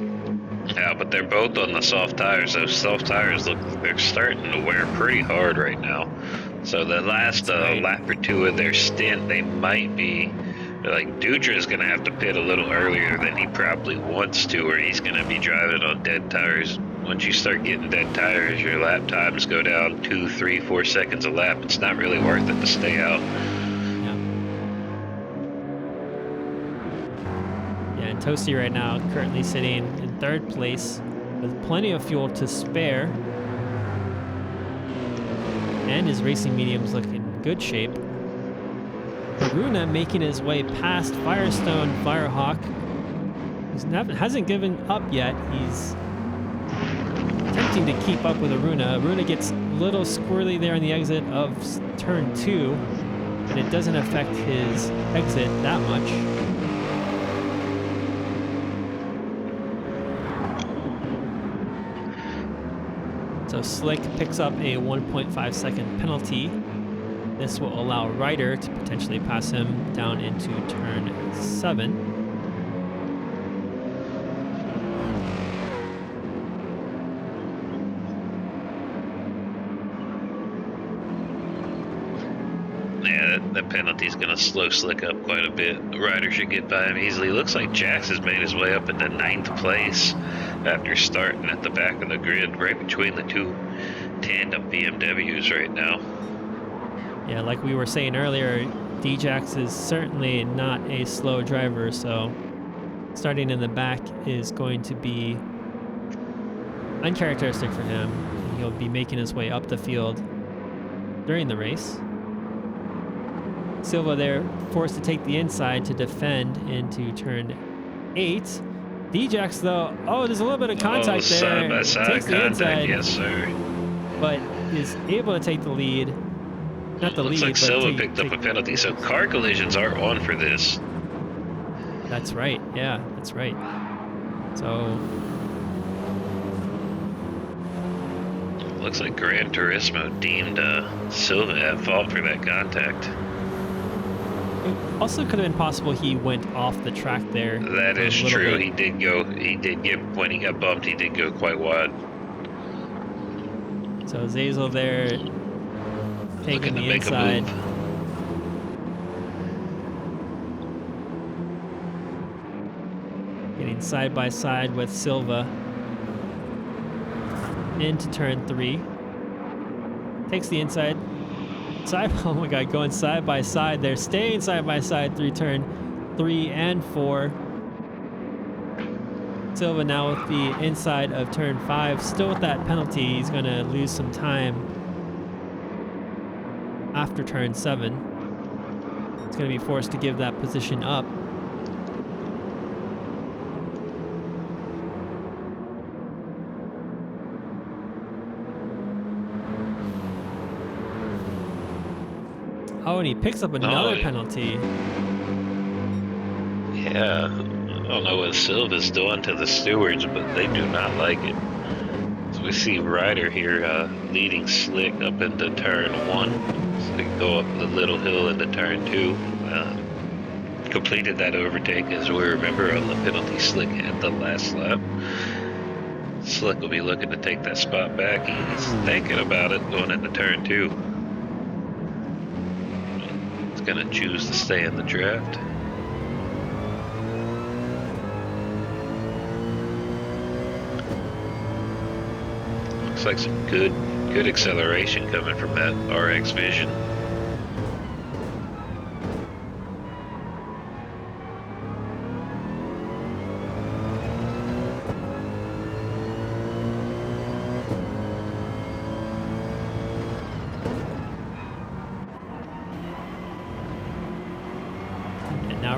[SPEAKER 2] Yeah, but they're both on the soft tires. Those soft tires they're starting to wear pretty hard right now. So the last
[SPEAKER 1] That's right.
[SPEAKER 2] lap or two of their stint, they might be like Dutra's gonna have to pit a little earlier than he probably wants to, or he's gonna be driving on dead tires. Once you start getting dead tires, your lap times go down 2, 3, 4 seconds a lap. It's not really worth it to stay out.
[SPEAKER 1] Yeah, and Toasty right now currently sitting in third place with plenty of fuel to spare. And his racing mediums look in good shape. Haruna making his way past Firestone Firehawk. He hasn't given up yet. He's attempting to keep up with Haruna. Haruna gets a little squirrely there on the exit of turn 2, but it doesn't affect his exit that much. So Slick picks up a 1.5 second penalty. This will allow Ryder to potentially pass him down into turn 7.
[SPEAKER 2] Yeah, that penalty's gonna slow Slick up quite a bit. Ryder should get by him easily. Looks like Jax has made his way up into 9th place after starting at the back of the grid, right between the two tandem BMWs right now.
[SPEAKER 1] Yeah, like we were saying earlier, D-Jax is certainly not a slow driver, so starting in the back is going to be uncharacteristic for him. He'll be making his way up the field during the race. Silva there forced to take the inside to defend into turn 8. D-Jax though, there's a little bit of contact there.
[SPEAKER 2] Side by side
[SPEAKER 1] Takes the
[SPEAKER 2] contact,
[SPEAKER 1] inside,
[SPEAKER 2] yes sir.
[SPEAKER 1] but is able to take the lead. Not the
[SPEAKER 2] Looks
[SPEAKER 1] lead,
[SPEAKER 2] like
[SPEAKER 1] but
[SPEAKER 2] Silva picked up a penalty, so car collisions are on for this.
[SPEAKER 1] That's right. Yeah, that's right. So
[SPEAKER 2] looks like Gran Turismo deemed Silva at fault for that contact.
[SPEAKER 1] it also could have been possible he went off the track there.
[SPEAKER 2] That is true.
[SPEAKER 1] Bit.
[SPEAKER 2] When he got bumped, he did go quite wide.
[SPEAKER 1] So Zazel there taking the inside. Getting side by side with Silva into turn 3. Takes the inside. Oh my god, going side by side. They're staying side by side through turn 3 and 4. Silva now with the inside of turn 5. Still with that penalty, he's going to lose some time after turn 7. He's going to be forced to give that position up. Oh, and he picks up another penalty.
[SPEAKER 2] Yeah, I don't know what Silva's doing to the stewards, but they do not like it. So we see Ryder here leading Slick up into turn 1. So they go up the little hill into turn 2. Completed that overtake, as we remember, on the penalty Slick had the last lap. Slick will be looking to take that spot back. He's thinking about it going into turn 2. Gonna choose to stay in the draft. Looks like some good acceleration coming from that RX Vision.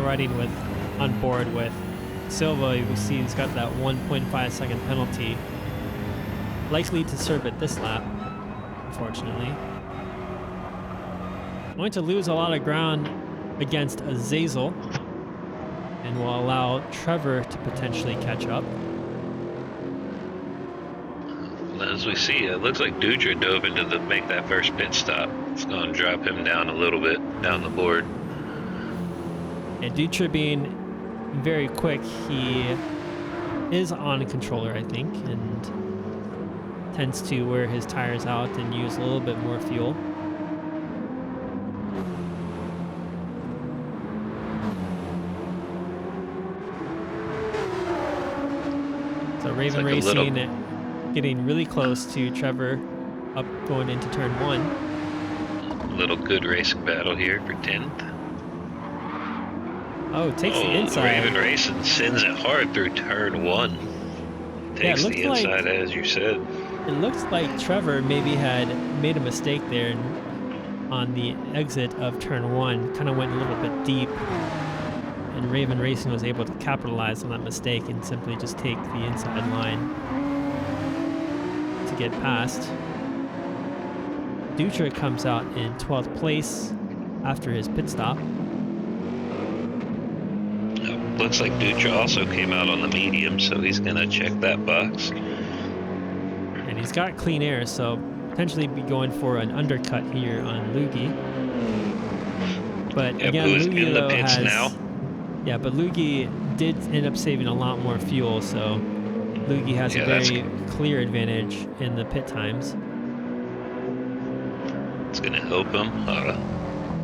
[SPEAKER 1] Riding on board with Silva, we see he's got that 1.5-second penalty, likely to serve it this lap, unfortunately. Going to lose a lot of ground against Azazel, and will allow Trevor to potentially catch up.
[SPEAKER 2] As we see, it looks like Dutra dove into the make that first pit stop. It's going to drop him down a little bit down the board.
[SPEAKER 1] And Dutra being very quick, he is on a controller, I think, and tends to wear his tires out and use a little bit more fuel. So Raven
[SPEAKER 2] like
[SPEAKER 1] Racing getting really close to Trevor up going into turn 1.
[SPEAKER 2] Little good racing battle here for 10th.
[SPEAKER 1] Oh, takes the inside.
[SPEAKER 2] Raven Racing sends it hard through turn 1. Takes the inside, as you said.
[SPEAKER 1] It looks like Trevor maybe had made a mistake there on the exit of turn 1. Kind of went a little bit deep. And Raven Racing was able to capitalize on that mistake and simply just take the inside line to get past. Dutra comes out in 12th place after his pit stop.
[SPEAKER 2] Looks like Dutra also came out on the medium, so he's going to check that box.
[SPEAKER 1] And he's got clean air, so potentially be going for an undercut here on Lugi. But again, Lugi
[SPEAKER 2] in the pits now.
[SPEAKER 1] Yeah, but Lugi did end up saving a lot more fuel, so Lugi has a very clear advantage in the pit times.
[SPEAKER 2] It's going to help him.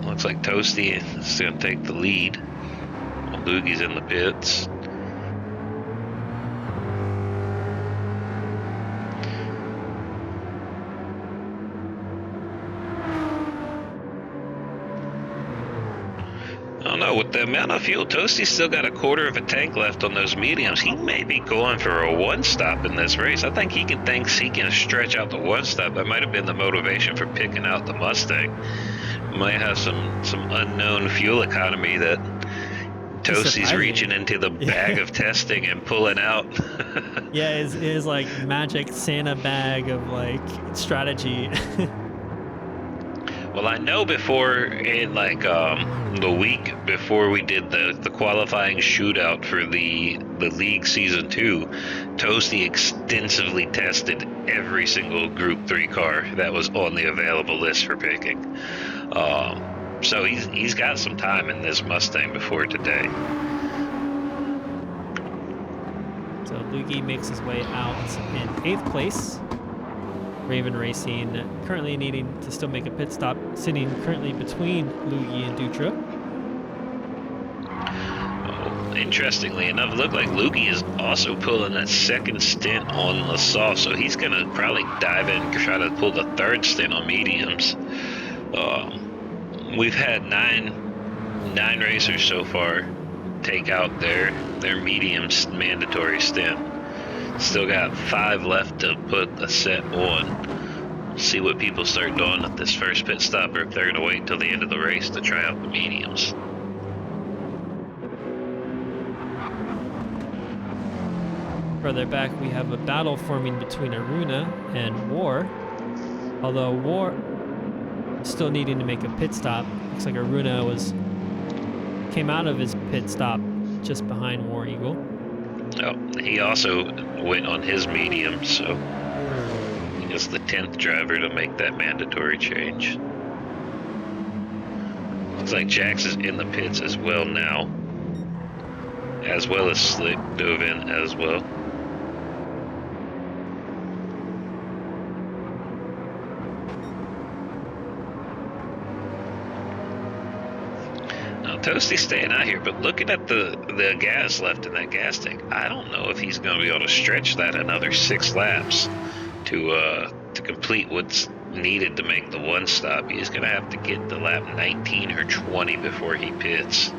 [SPEAKER 2] Looks like Toasty is going to take the lead. Lugi's in the pits. I don't know, with the amount of fuel, Toasty's still got a quarter of a tank left on those mediums. He may be going for a one-stop in this race. I think thinks he can stretch out the one-stop. That might have been the motivation for picking out the Mustang. Might have some unknown fuel economy that Toasty's reaching into the bag of testing and pulling out.
[SPEAKER 1] Yeah, his like magic Santa bag of like strategy.
[SPEAKER 2] Well, I know before, in like the week before we did the qualifying shootout for the league season 2, Toasty extensively tested every single Group 3 car that was on the available list for picking. So he's got some time in this Mustang before today.
[SPEAKER 1] So Lugi makes his way out in 8th place. Raven Racing currently needing to still make a pit stop, sitting currently between Lugi and Dutra.
[SPEAKER 2] Oh, interestingly enough, it looked like Lugi is also pulling that second stint on LaSalle, so he's going to probably dive in and try to pull the third stint on mediums. We've had nine racers so far take out their mediums mandatory stint. Still got 5 left to put a set on. See what people start doing at this first pit stop, or if they're going to wait till the end of the race to try out the mediums.
[SPEAKER 1] Further back, we have a battle forming between Aruna and War. Although War still needing to make a pit stop. Looks like Aruna came out of his pit stop just behind War Eagle.
[SPEAKER 2] Oh, he also went on his medium, so he is the 10th driver to make that mandatory change. Looks like Jax is in the pits as well now, as well as Slick dove in as well. Toasty's staying out here, but looking at the gas left in that gas tank, I don't know if he's going to be able to stretch that another 6 laps to complete what's needed to make the one stop. He's going to have to get to lap 19 or 20 before he pits.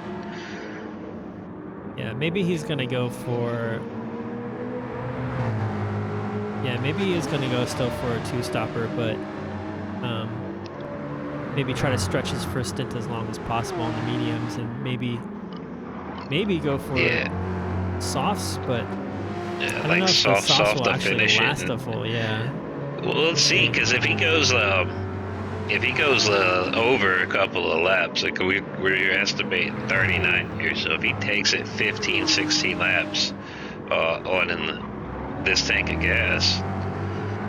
[SPEAKER 1] Yeah, maybe he's going to go for... Yeah, maybe he's going to go still for a 2-stopper, but... maybe try to stretch his first stint as long as possible on the mediums, and maybe go for softs, but
[SPEAKER 2] Yeah,
[SPEAKER 1] I don't
[SPEAKER 2] like
[SPEAKER 1] know if the softs
[SPEAKER 2] soft
[SPEAKER 1] will
[SPEAKER 2] to
[SPEAKER 1] actually
[SPEAKER 2] finish it.
[SPEAKER 1] last a full. Yeah,
[SPEAKER 2] Well, let's see, because if he goes over a couple of laps, like we're estimating 39 here, so if he takes it 15, 16 laps on this tank of gas,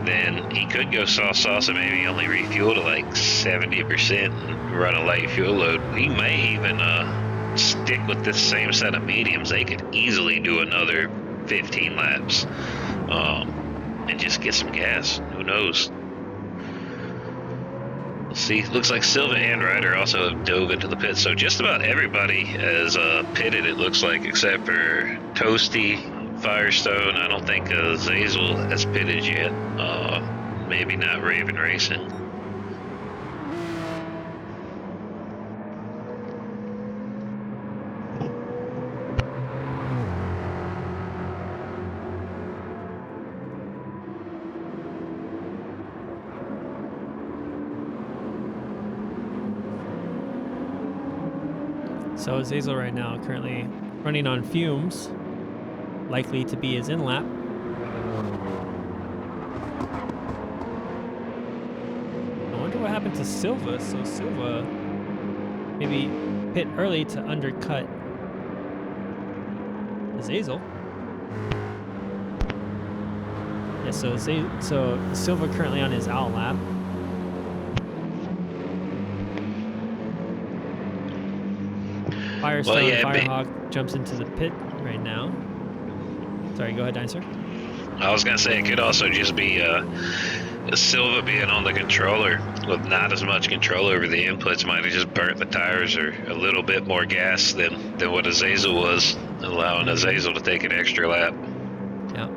[SPEAKER 2] then he could go sauce and maybe only refuel to like 70% and run a light fuel load. He may even stick with this same set of mediums. They could easily do another 15 laps and just get some gas. Who knows? We'll see. Looks like Silva and Ryder also have dove into the pit, so just about everybody has pitted, it looks like, except for Toasty, Firestone. I don't think Zazel has pitted yet. Maybe not Raven Racing.
[SPEAKER 1] so Zazel right now currently running on fumes, likely to be his in lap. I wonder what happened to Silva. So Silva maybe pit early to undercut Zazel. Yeah, so Silva currently on his out lap. Firestone,
[SPEAKER 2] Well, yeah,
[SPEAKER 1] Firehawk jumps into the pit right now. Sorry, go ahead, Dinosaur.
[SPEAKER 2] I was gonna say it could also just be Silva being on the controller with not as much control over the inputs might have just burnt the tires or a little bit more gas than what Azazel was, allowing Azazel to take an extra lap.
[SPEAKER 1] Yeah.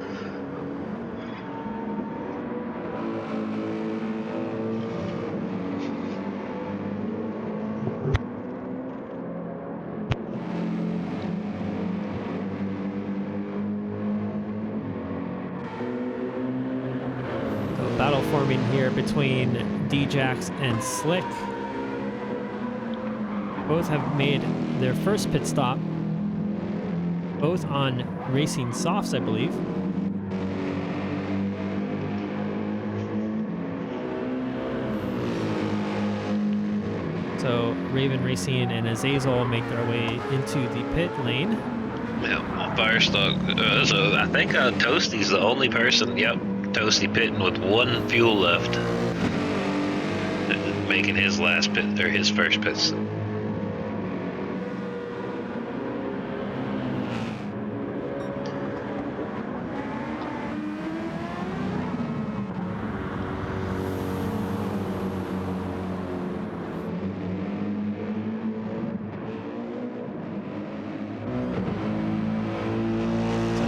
[SPEAKER 1] Battle forming here between D-Jax and Slick. Both have made their first pit stop. Both on racing softs, I believe. So Raven Racing and Azazel make their way into the pit lane.
[SPEAKER 2] Yeah, Firestock. So I think Toasty's the only person. Yep, Toasty pitting with one fuel left, making his last pit or his first pit.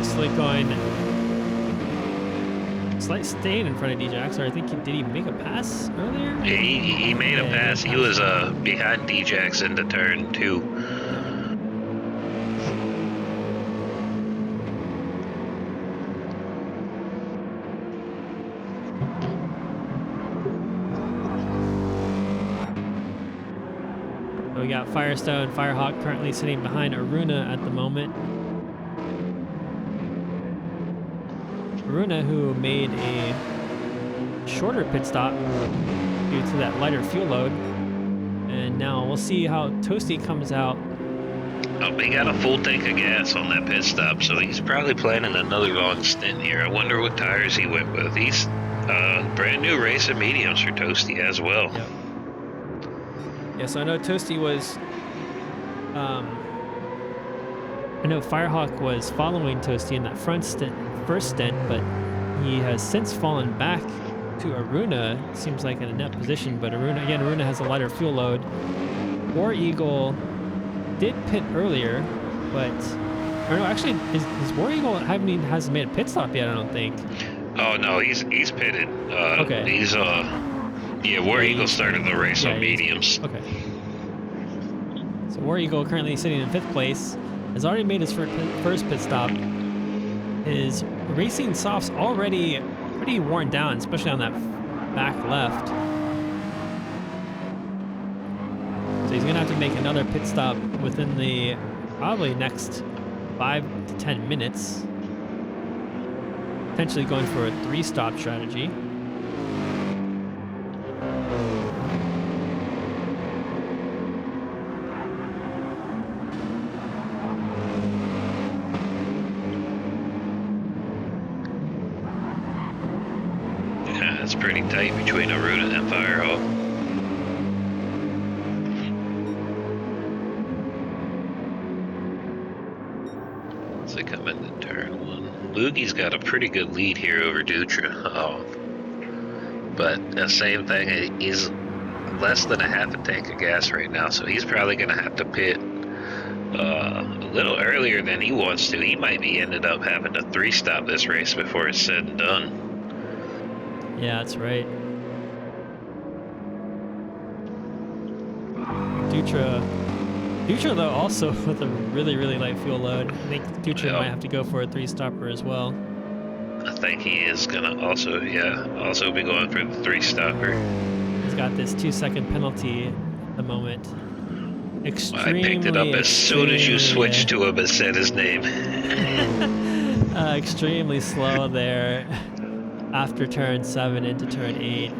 [SPEAKER 1] Slick going, slight staying in front of D-Jax, or I think did he make a pass earlier?
[SPEAKER 2] Yeah, he made a pass. He was behind D-Jax into turn 2.
[SPEAKER 1] So we got Firestone, Firehawk currently sitting behind Aruna at the moment. Aruna, who made a shorter pit stop due to that lighter fuel load. And now we'll see how Toasty comes out.
[SPEAKER 2] Oh, he got a full tank of gas on that pit stop, so he's probably planning another long stint here. I wonder what tires he went with. He's brand new racing mediums for Toasty as well.
[SPEAKER 1] Yep. Yeah, so I know Toasty was... I know Firehawk was following Toasty in that first stint, but he has since fallen back to Aruna. Seems like in a net position, but Aruna has a lighter fuel load. War Eagle did pit earlier, but or no, actually, is War Eagle hasn't made a pit stop yet? I don't think.
[SPEAKER 2] Oh no, he's pitted.
[SPEAKER 1] Okay.
[SPEAKER 2] He's War Eagle started the race on mediums.
[SPEAKER 1] Okay. So War Eagle currently sitting in 5th place. Has already made his first pit stop. His racing softs already pretty worn down, especially on that back left. So he's gonna have to make another pit stop within the probably next 5 to 10 minutes, potentially going for a 3-stop strategy.
[SPEAKER 2] Yeah, it's pretty tight between Aruna and Firehawk. As they come into turn 1, Lugi's got a pretty good lead here over Dutra. But the same thing, he's less than a half a tank of gas right now, so he's probably going to have to pit a little earlier than he wants to. He might be ended up having to 3-stop this race before it's said and done.
[SPEAKER 1] Yeah, that's right. Dutra though also with a really light fuel load. I think Dutra might have to go for a 3-stopper as well.
[SPEAKER 2] I think he is gonna also be going for the 3-stopper.
[SPEAKER 1] He's got this 2-second penalty at the moment. Extremely,
[SPEAKER 2] I picked it up as soon as you switched to him and said his name.
[SPEAKER 1] Extremely slow there after turn 7 into turn 8.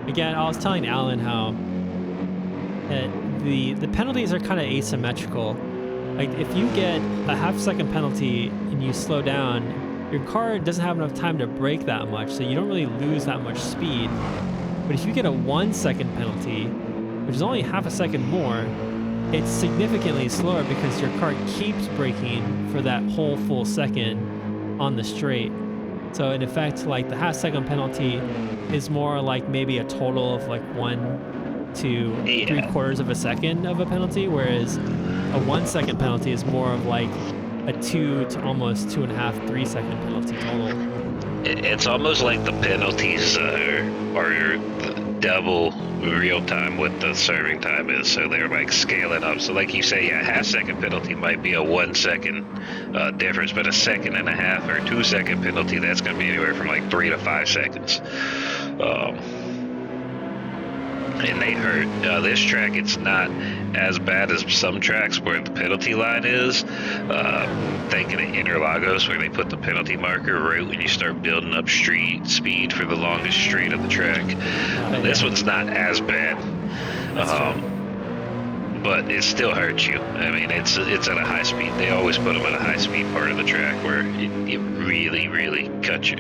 [SPEAKER 1] Again, I was telling Alan how the penalties are kind of asymmetrical. Like if you get a half-second penalty and you slow down, your car doesn't have enough time to brake that much, so you don't really lose that much speed. But if you get a 1-second penalty, which is only half a second more, it's significantly slower because your car keeps braking for that whole full second on the straight. So in effect, like the half-second penalty is more like maybe a total of like 1 to 3/4 of a second of a penalty, whereas a 1-second penalty is more of like a 2 to almost 2.5, 3-second penalty total.
[SPEAKER 2] It's almost like the penalties are double real time what the serving time is, so they're like scaling up. So like you say, yeah, half-second penalty might be a 1 second difference, but a 1.5 or 2-second penalty, that's going to be anywhere from like 3 to 5 seconds. And they hurt. This track, it's not as bad as some tracks where the penalty line is. Thinking of Interlagos, where they put the penalty marker right when you start building up street speed for the longest straight of the track. This one's not as bad, but it still hurts you. I mean, it's at a high speed. They always put them at a high speed part of the track where it really cuts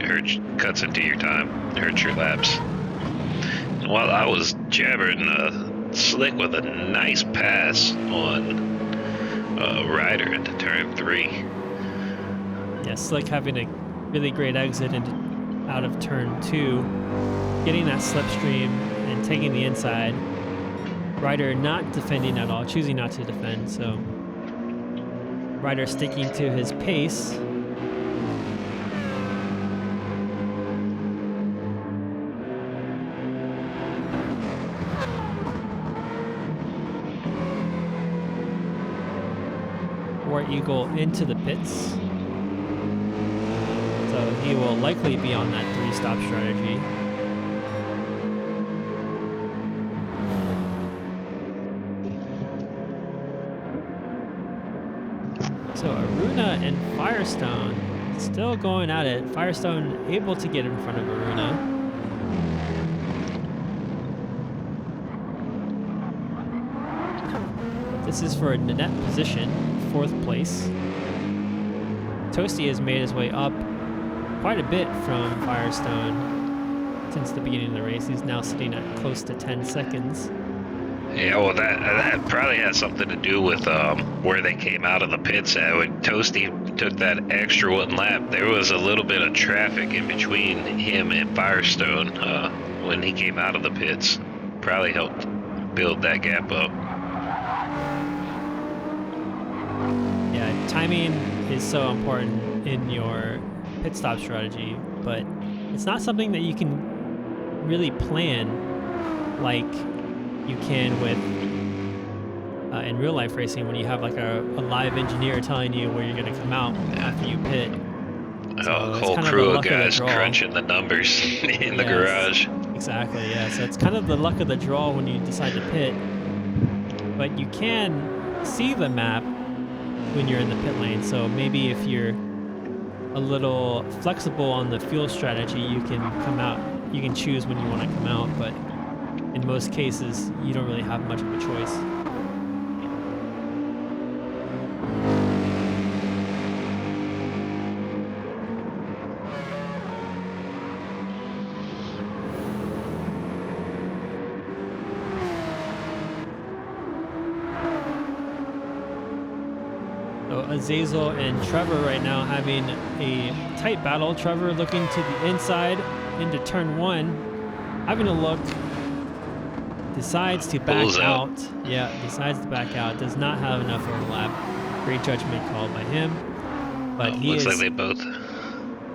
[SPEAKER 2] into your time, hurts your laps. While I was jabbering Slick with a nice pass on Ryder into turn 3.
[SPEAKER 1] Yeah, Slick having a really great exit out of turn 2, getting that slipstream and taking the inside. Ryder not defending at all, choosing not to defend, so Ryder sticking to his pace. War Eagle into the pits. So he will likely be on that 3-stop strategy. So Aruna and Firestone still going at it. Firestone able to get in front of Aruna. This is for a net position, 4th place. Toasty has made his way up quite a bit from Firestone since the beginning of the race. He's now sitting at close to 10 seconds.
[SPEAKER 2] Yeah, well, that probably has something to do with where they came out of the pits at. When Toasty took that extra 1 lap, there was a little bit of traffic in between him and Firestone when he came out of the pits. Probably helped build that gap up.
[SPEAKER 1] Yeah, timing is so important in your pit stop strategy, but it's not something that you can really plan like you can with in real life racing, when you have like a live engineer telling you where you're going to come out after you pit. So
[SPEAKER 2] a whole crew of guys crunching the numbers in the garage.
[SPEAKER 1] Exactly, yeah. So it's kind of the luck of the draw when you decide to pit, but you can see the map when you're in the pit lane. So maybe if you're a little flexible on the fuel strategy, you can come out. You can choose when you want to come out, but in most cases, you don't really have much of a choice. So Azazel and Trevor right now having a tight battle. Trevor looking to the inside into turn 1, having a look, decides to back
[SPEAKER 2] Pulls out.
[SPEAKER 1] out. Yeah, decides to back out. Does not have enough overlap. Great judgment called by him. But
[SPEAKER 2] Looks like they both.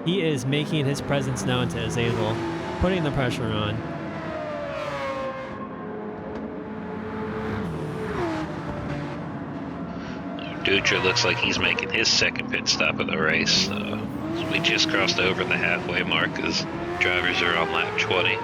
[SPEAKER 1] he is making his presence known to Azazel, putting the pressure on.
[SPEAKER 2] Dutra looks like he's making his second pit stop of the race. We just crossed over the halfway mark as drivers are on lap 20.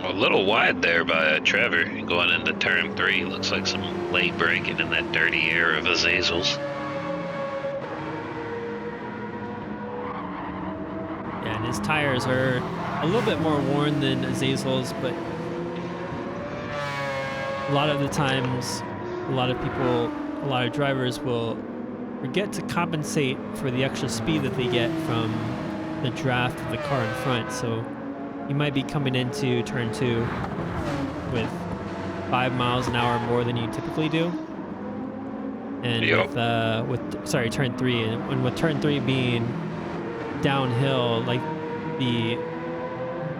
[SPEAKER 2] A little wide there by Trevor going into turn 3. Looks like some late braking in that dirty air of Azazel's.
[SPEAKER 1] Yeah, and his tires are a little bit more worn than Azazel's, but a lot of the times, a lot of drivers will forget to compensate for the extra speed that they get from the draft of the car in front. So you might be coming into turn 2 with 5 miles an hour more than you typically do. And
[SPEAKER 2] Yep.
[SPEAKER 1] with turn 3, and with turn 3 being downhill, like the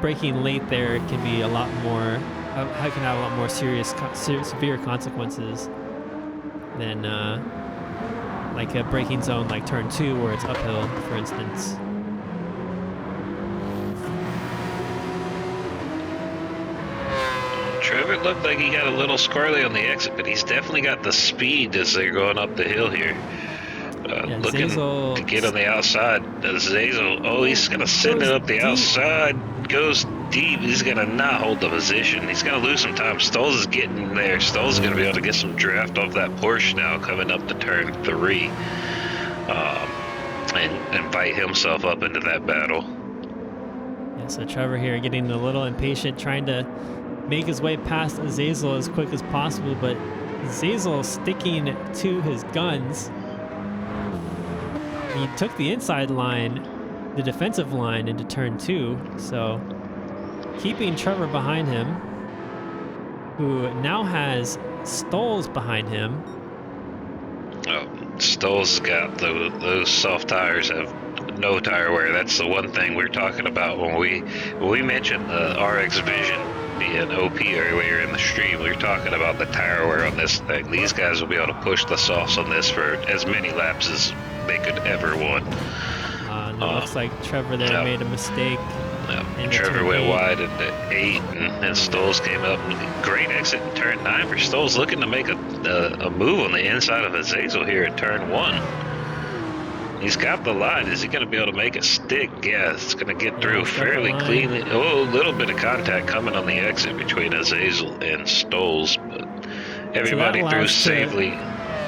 [SPEAKER 1] braking late there can be a lot more, can have a lot more severe consequences than like a braking zone like turn 2 where it's uphill, for instance.
[SPEAKER 2] Trevor looked like he got a little squirrely on the exit, but he's definitely got the speed as they're going up the hill here.
[SPEAKER 1] Yeah,
[SPEAKER 2] Looking
[SPEAKER 1] Zazel
[SPEAKER 2] to get on the outside. Zazel, oh, he's going to send it
[SPEAKER 1] goes
[SPEAKER 2] up the
[SPEAKER 1] deep.
[SPEAKER 2] outside. Goes deep. He's going to not hold the position. He's going to lose some time. Stolz is getting there. Stolz is going to be able to get some draft off that Porsche now coming up to turn 3. And invite himself up into that battle.
[SPEAKER 1] Yeah, so Trevor here getting a little impatient, trying to make his way past Azazel as quick as possible, but Azazel sticking to his guns. He took the inside line, the defensive line, into turn 2, so keeping Trevor behind him, who now has Stolz behind him.
[SPEAKER 2] Oh, Stolz got those soft tires have no tire wear. That's the one thing we're talking about when we mentioned the RX Vision being OP earlier in the stream. We were talking about the tire wear on this thing. These guys will be able to push the softs on this for as many laps as they could ever want.
[SPEAKER 1] And it looks like Trevor there made a mistake.
[SPEAKER 2] Trevor went wide into 8, and Stolz came up. Great exit in turn 9 for Stolz, looking to make a move on the inside of Azazel here at turn 1. He's got the line. Is he going to be able to make it stick? Yeah, it's going to get through fairly cleanly. Oh, a little bit of contact coming on the exit between Azazel and Stolz, but everybody through safely.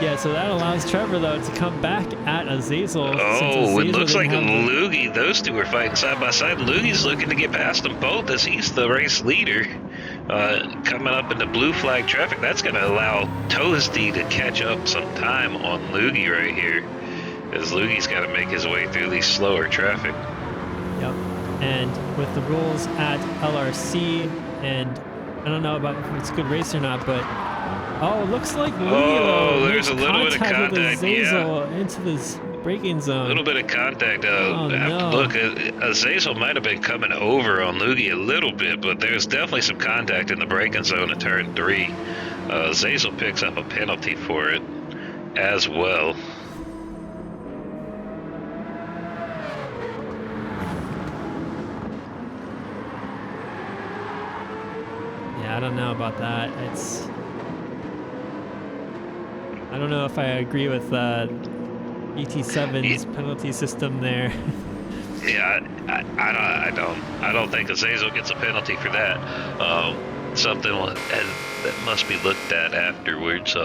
[SPEAKER 1] Yeah, so that allows Trevor, though, to come back at Azazel.
[SPEAKER 2] Oh, it looks like Loogie, those two are fighting side by side. Loogie's looking to get past them both as he's the race leader. Coming up into blue flag traffic, that's going to allow Toasty to catch up some time on Loogie right here, as Loogie's got to make his way through these slower traffic.
[SPEAKER 1] Yep, and with the rules at LRC, and I don't know about if it's good race or not, but oh, it looks like Leo
[SPEAKER 2] there's a little bit of contact
[SPEAKER 1] with Azazel into this braking zone.
[SPEAKER 2] A little bit of contact.
[SPEAKER 1] No.
[SPEAKER 2] Look, Azazel might have been coming over on Loogie a little bit, but there's definitely some contact in the braking zone at turn 3. Azazel picks up a penalty for it as well.
[SPEAKER 1] Yeah, I don't know about that. I don't know if I agree with ET7's penalty system there.
[SPEAKER 2] Yeah, I don't think Azazel gets a penalty for that. Something that must be looked at afterwards.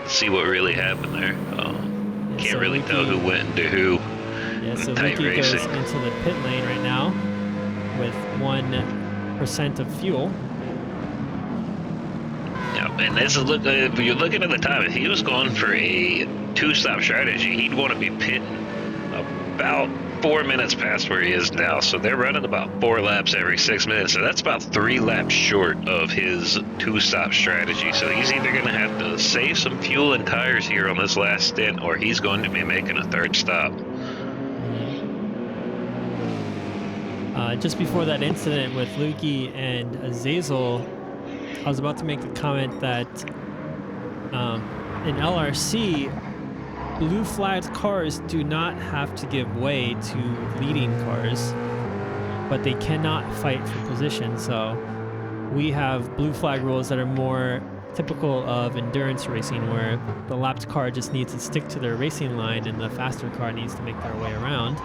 [SPEAKER 2] See what really happened there.
[SPEAKER 1] Yeah,
[SPEAKER 2] Can't
[SPEAKER 1] so
[SPEAKER 2] really tell who
[SPEAKER 1] Lukey,
[SPEAKER 2] went into who
[SPEAKER 1] yeah,
[SPEAKER 2] in
[SPEAKER 1] so
[SPEAKER 2] tight
[SPEAKER 1] Lukey
[SPEAKER 2] racing.
[SPEAKER 1] goes into the pit lane right now with 1% of fuel.
[SPEAKER 2] Yeah, and this is if you're looking at the time, if he was going for a two-stop strategy, he'd want to be pitting about 4 minutes past where he is now. So they're running about 4 laps every 6 minutes. So that's about 3 laps short of his two-stop strategy. So he's either going to have to save some fuel and tires here on this last stint, or he's going to be making a third stop.
[SPEAKER 1] Just before that incident with Lukey and Azazel, I was about to make the comment that in LRC, blue flagged cars do not have to give way to leading cars, but they cannot fight for position. So we have blue flag rules that are more typical of endurance racing, where the lapped car just needs to stick to their racing line and the faster car needs to make their way around.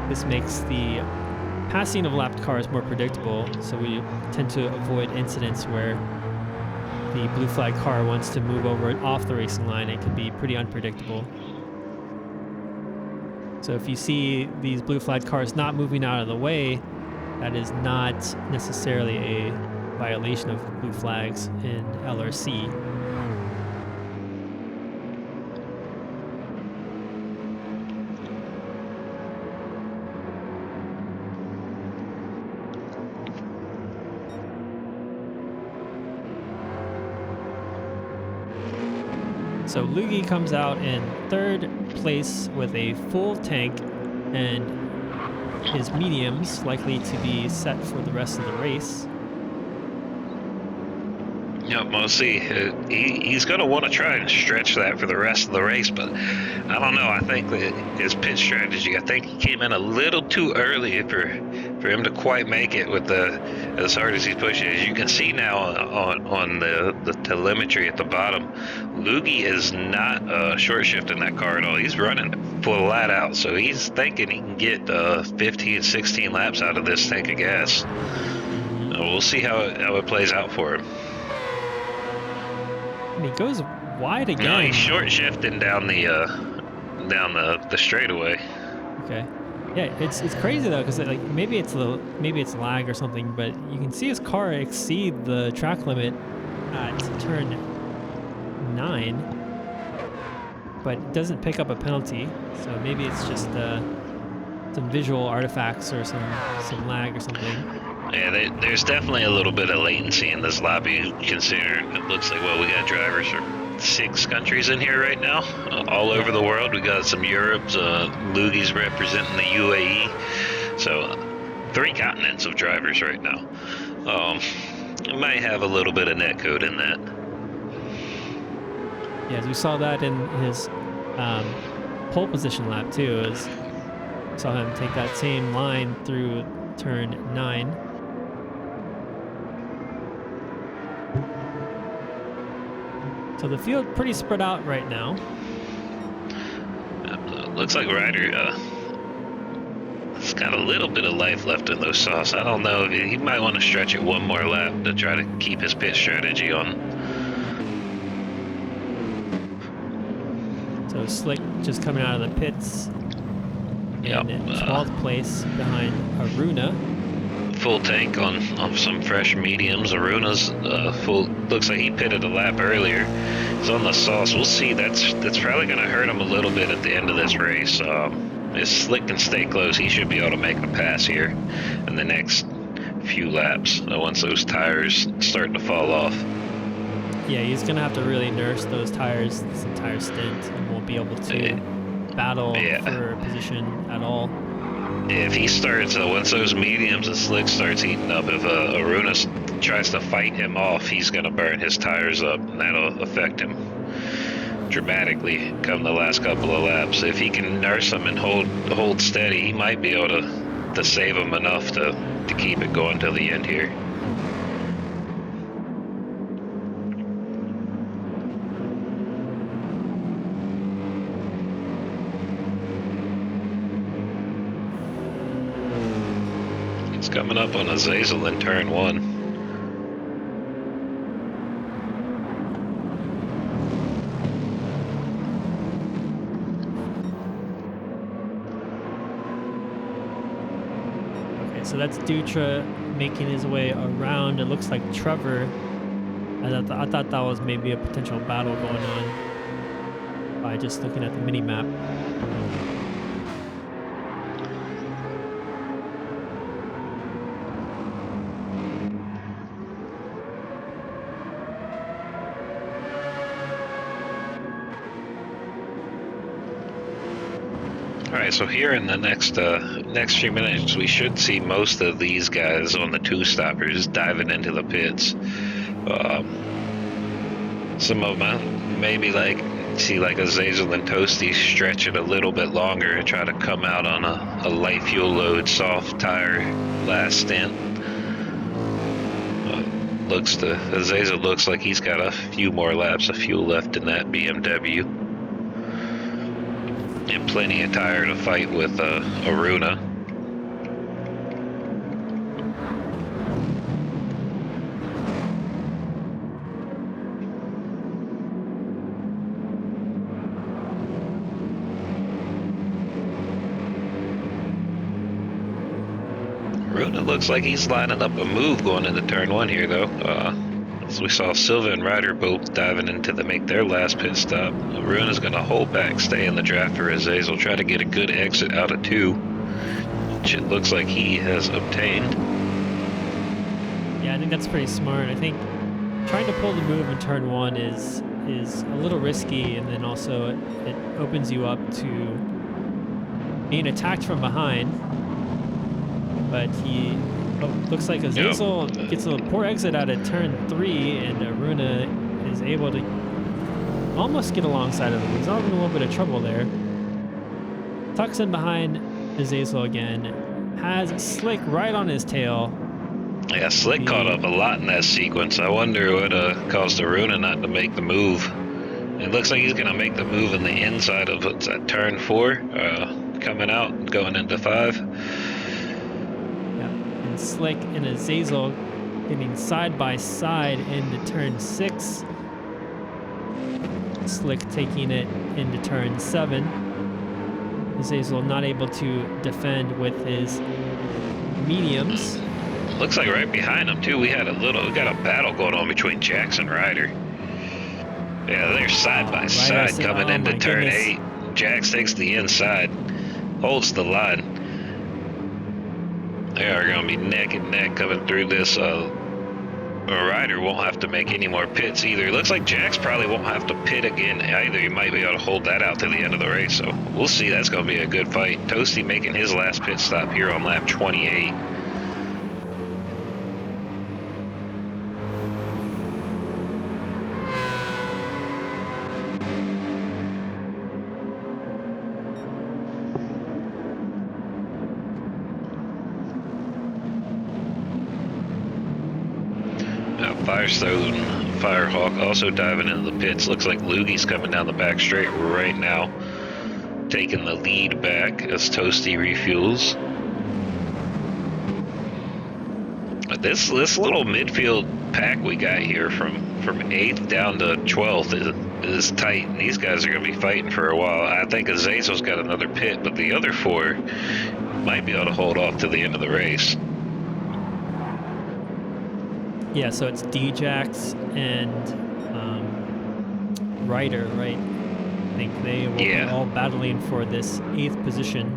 [SPEAKER 1] This makes the passing of lapped cars more predictable, so we tend to avoid incidents where the blue flag car wants to move over off the racing line. It can be pretty unpredictable. So if you see these blue flag cars not moving out of the way, that is not necessarily a violation of blue flags in LRC. So Lugi comes out in 3rd place with a full tank and his mediums likely to be set for the rest of the race.
[SPEAKER 2] Yep, we'll see. He's going to want to try and stretch that for the rest of the race, but I don't know. I think that his pit strategy, I think he came in a little too early for him to quite make it with as hard as he's pushing. As you can see now on the telemetry at the bottom, Lugi is not short shifting that car at all. He's running full lat out, so he's thinking he can get 15, 16 laps out of this tank of gas. We'll see how it plays out for him.
[SPEAKER 1] And he goes wide again.
[SPEAKER 2] No, he's short shifting down the straightaway.
[SPEAKER 1] Okay. Yeah, it's crazy though, because like maybe it's lag or something, but you can see his car exceed the track limit at turn 9, but it doesn't pick up a penalty. So maybe it's just some visual artifacts or some lag or something.
[SPEAKER 2] Yeah, there's definitely a little bit of latency in this lobby, considering it looks like, well, we got drivers from 6 countries in here right now, all over the world. We got some Europe's, Lugi's representing the UAE, so 3 continents of drivers right now. It might have a little bit of netcode in that.
[SPEAKER 1] Yeah, we saw that in his pole position lap too. As we saw him take that same line through turn 9. So the field pretty spread out right now.
[SPEAKER 2] Looks like Ryder has got a little bit of life left in those sauce. I don't know. He might want to stretch it one more lap to try to keep his pit strategy on.
[SPEAKER 1] So Slick just coming out of the pits in 12th place behind Aruna.
[SPEAKER 2] Full tank on some fresh mediums. Aruna's full. Looks like he pitted a lap earlier. He's on the sauce. We'll see. That's probably going to hurt him a little bit at the end of this race. If Slick can stay close, he should be able to make a pass here in the next few laps. Once those tires start to fall off.
[SPEAKER 1] Yeah, he's going to have to really nurse those tires this entire stint, and won't be able to battle for position at all.
[SPEAKER 2] If he starts, once those mediums and Slick starts heating up, if Aruna tries to fight him off, he's going to burn his tires up, and that'll affect him dramatically come the last couple of laps. If he can nurse him and hold steady, he might be able to save him enough to keep it going till the end here. Coming up on Azazel in turn 1.
[SPEAKER 1] Okay, so that's Dutra making his way around. It looks like Trevor. I thought that was maybe a potential battle going on by just looking at the mini map.
[SPEAKER 2] All right, so here in the next few minutes, we should see most of these guys on the two stoppers diving into the pits. Some of them maybe see like Azazel and Toasty stretch it a little bit longer and try to come out on a light fuel load, soft tire last stint. Azazel looks like he's got a few more laps of fuel left in that BMW. And plenty of tire to fight with Aruna. Aruna looks like he's lining up a move going into turn 1 here, though. As we saw Silva and Ryder both diving into make their last pit stop. Aruna's going to hold back, stay in the draft for Azazel, try to get a good exit out of 2, which it looks like he has obtained.
[SPEAKER 1] Yeah, I think that's pretty smart. I think trying to pull the move in turn 1 is a little risky, and then also it opens you up to being attacked from behind. But looks like Azazel gets a poor exit out of turn 3, and Aruna is able to almost get alongside of him. He's all in a little bit of trouble there. Tucks in behind Azazel again. Has Slick right on his tail.
[SPEAKER 2] Yeah, Slick caught up a lot in that sequence. I wonder what caused Aruna not to make the move. It looks like he's going to make the move in the inside of turn 4, coming out and going into 5.
[SPEAKER 1] Slick and Azazel getting side by side into turn 6. Slick taking it into turn 7. Azazel not able to defend with his mediums.
[SPEAKER 2] Looks like right behind him too. We got a battle going on between Jax and Ryder. Yeah, they're side by side coming into turn 8. Jax takes the inside, holds the line. They are going to be neck and neck coming through this. Ryder won't have to make any more pits either. It looks like Jax probably won't have to pit again either. He might be able to hold that out to the end of the race. So we'll see. That's going to be a good fight. Toasty making his last pit stop here on lap 28. Firestone, Firehawk also diving into the pits. Looks like Loogie's coming down the back straight right now, taking the lead back as Toasty refuels. This little midfield pack we got here from 8th down to 12th is tight. These guys are going to be fighting for a while. I think Azazel's got another pit, but the other 4 might be able to hold off to the end of the race.
[SPEAKER 1] Yeah, so it's D-Jax and Ryder, right? I think they will be all battling for this 8th position.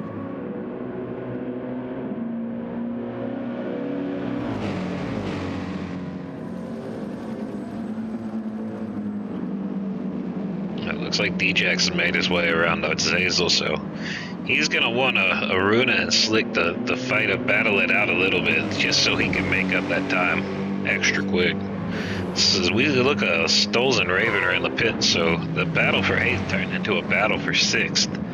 [SPEAKER 2] It looks like D-Jax made his way around Azazel, so he's going to want Aruna and Slick to fight battle it out a little bit just so he can make up that time extra quick. We look Stoles and Raven are in the pit, so the battle for 8th turned into a battle for 6th.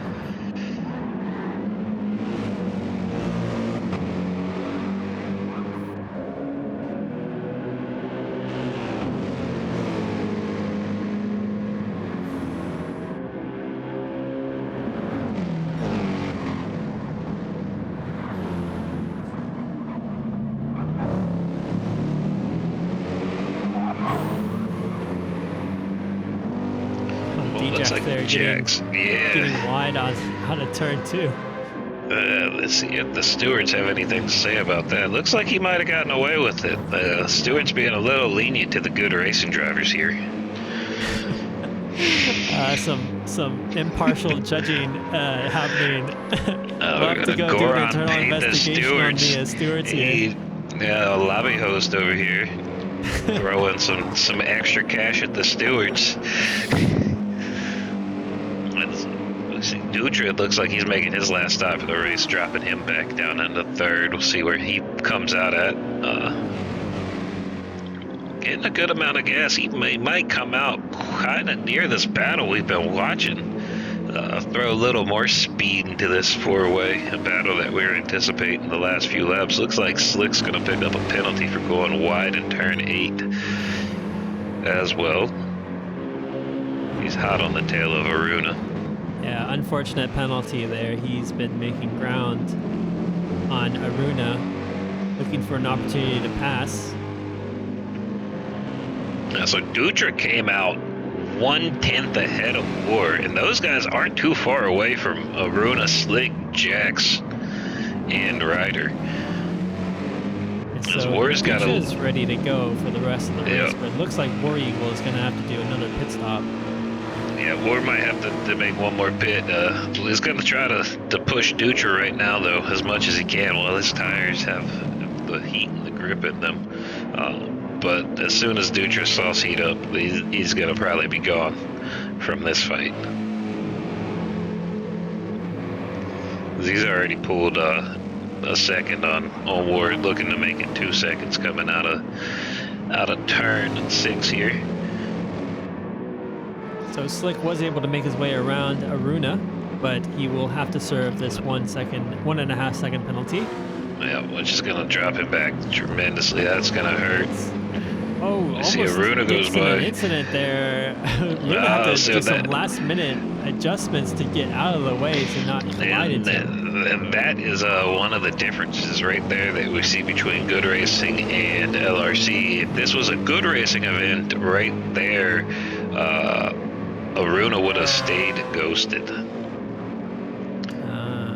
[SPEAKER 1] there,
[SPEAKER 2] Jacks.
[SPEAKER 1] getting
[SPEAKER 2] Yeah.
[SPEAKER 1] wide on a turn 2.
[SPEAKER 2] Let's see if the stewards have anything to say about that. Looks like he might have gotten away with it. Stewards being a little lenient to the good racing drivers here.
[SPEAKER 1] Some impartial judging happening. We'll have to go do an
[SPEAKER 2] Goron
[SPEAKER 1] internal
[SPEAKER 2] paid the
[SPEAKER 1] investigation on
[SPEAKER 2] stewards.
[SPEAKER 1] the stewards here.
[SPEAKER 2] Yeah, a lobby host over here, throwing some extra cash at the stewards. Let's see, Dutra, it looks like he's making his last stop for the race, dropping him back down into third. We'll see where he comes out at. Getting a good amount of gas. He might come out kind of near this battle we've been watching. Throw a little more speed into this four-way battle that we were anticipating the last few laps. Looks like Slick's going to pick up a penalty for going wide in turn 8 as well. He's hot on the tail of Aruna.
[SPEAKER 1] Yeah, unfortunate penalty there. He's been making ground on Aruna, looking for an opportunity to pass.
[SPEAKER 2] Yeah, so Dutra came out 1/10 ahead of War, and those guys aren't too far away from Aruna, Slick, Jax, and Ryder.
[SPEAKER 1] So
[SPEAKER 2] War's got
[SPEAKER 1] is ready to go for the rest of the race,
[SPEAKER 2] Yep.
[SPEAKER 1] but it looks like War Eagle is going to have to do another pit stop.
[SPEAKER 2] Yeah, War might have to make one more pit. He's going to try to push Dutra right now, though, as much as he can while his tires have the heat and the grip in them. But as soon as Dutra sauce heat up, he's going to probably be gone from this fight. He's already pulled a second on Ward, looking to make it 2 seconds coming out of turn 6 here.
[SPEAKER 1] So Slick was able to make his way around Aruna, but he will have to serve this 1.5 second penalty.
[SPEAKER 2] Yeah, which is going to drop him back tremendously. That's going to hurt.
[SPEAKER 1] Almost
[SPEAKER 2] see Aruna goes by.
[SPEAKER 1] An incident there. Aruna had to do some last-minute adjustments to get out of the way to not collide into him.
[SPEAKER 2] And that is one of the differences right there that we see between good racing and LRC. If this was a good racing event right there, Aruna would have stayed ghosted.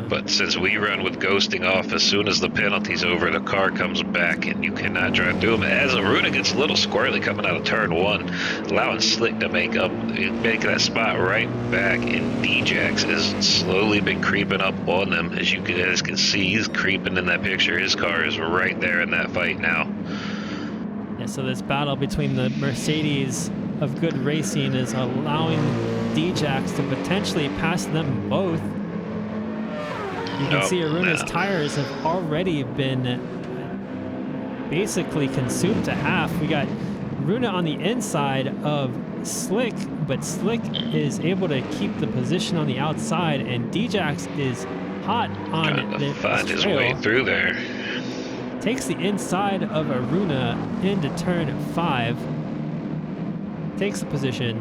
[SPEAKER 2] But since we run with ghosting off, as soon as the penalty's over, the car comes back and you cannot drive through him. As Aruna gets a little squirrely coming out of turn 1, allowing Slick to make that spot right back, and D-Jax has slowly been creeping up on them. As you guys can see, he's creeping in that picture. His car is right there in that fight now.
[SPEAKER 1] Yeah, so this battle between the Mercedes of good racing is allowing D-Jax to potentially pass them both. You can see Aruna's tires have already been basically consumed to half. We got Aruna on the inside of Slick, but Slick is able to keep the position on the outside, and D-Jax is hot on the
[SPEAKER 2] find his way through there.
[SPEAKER 1] Takes the inside of Aruna into turn 5. Takes the position.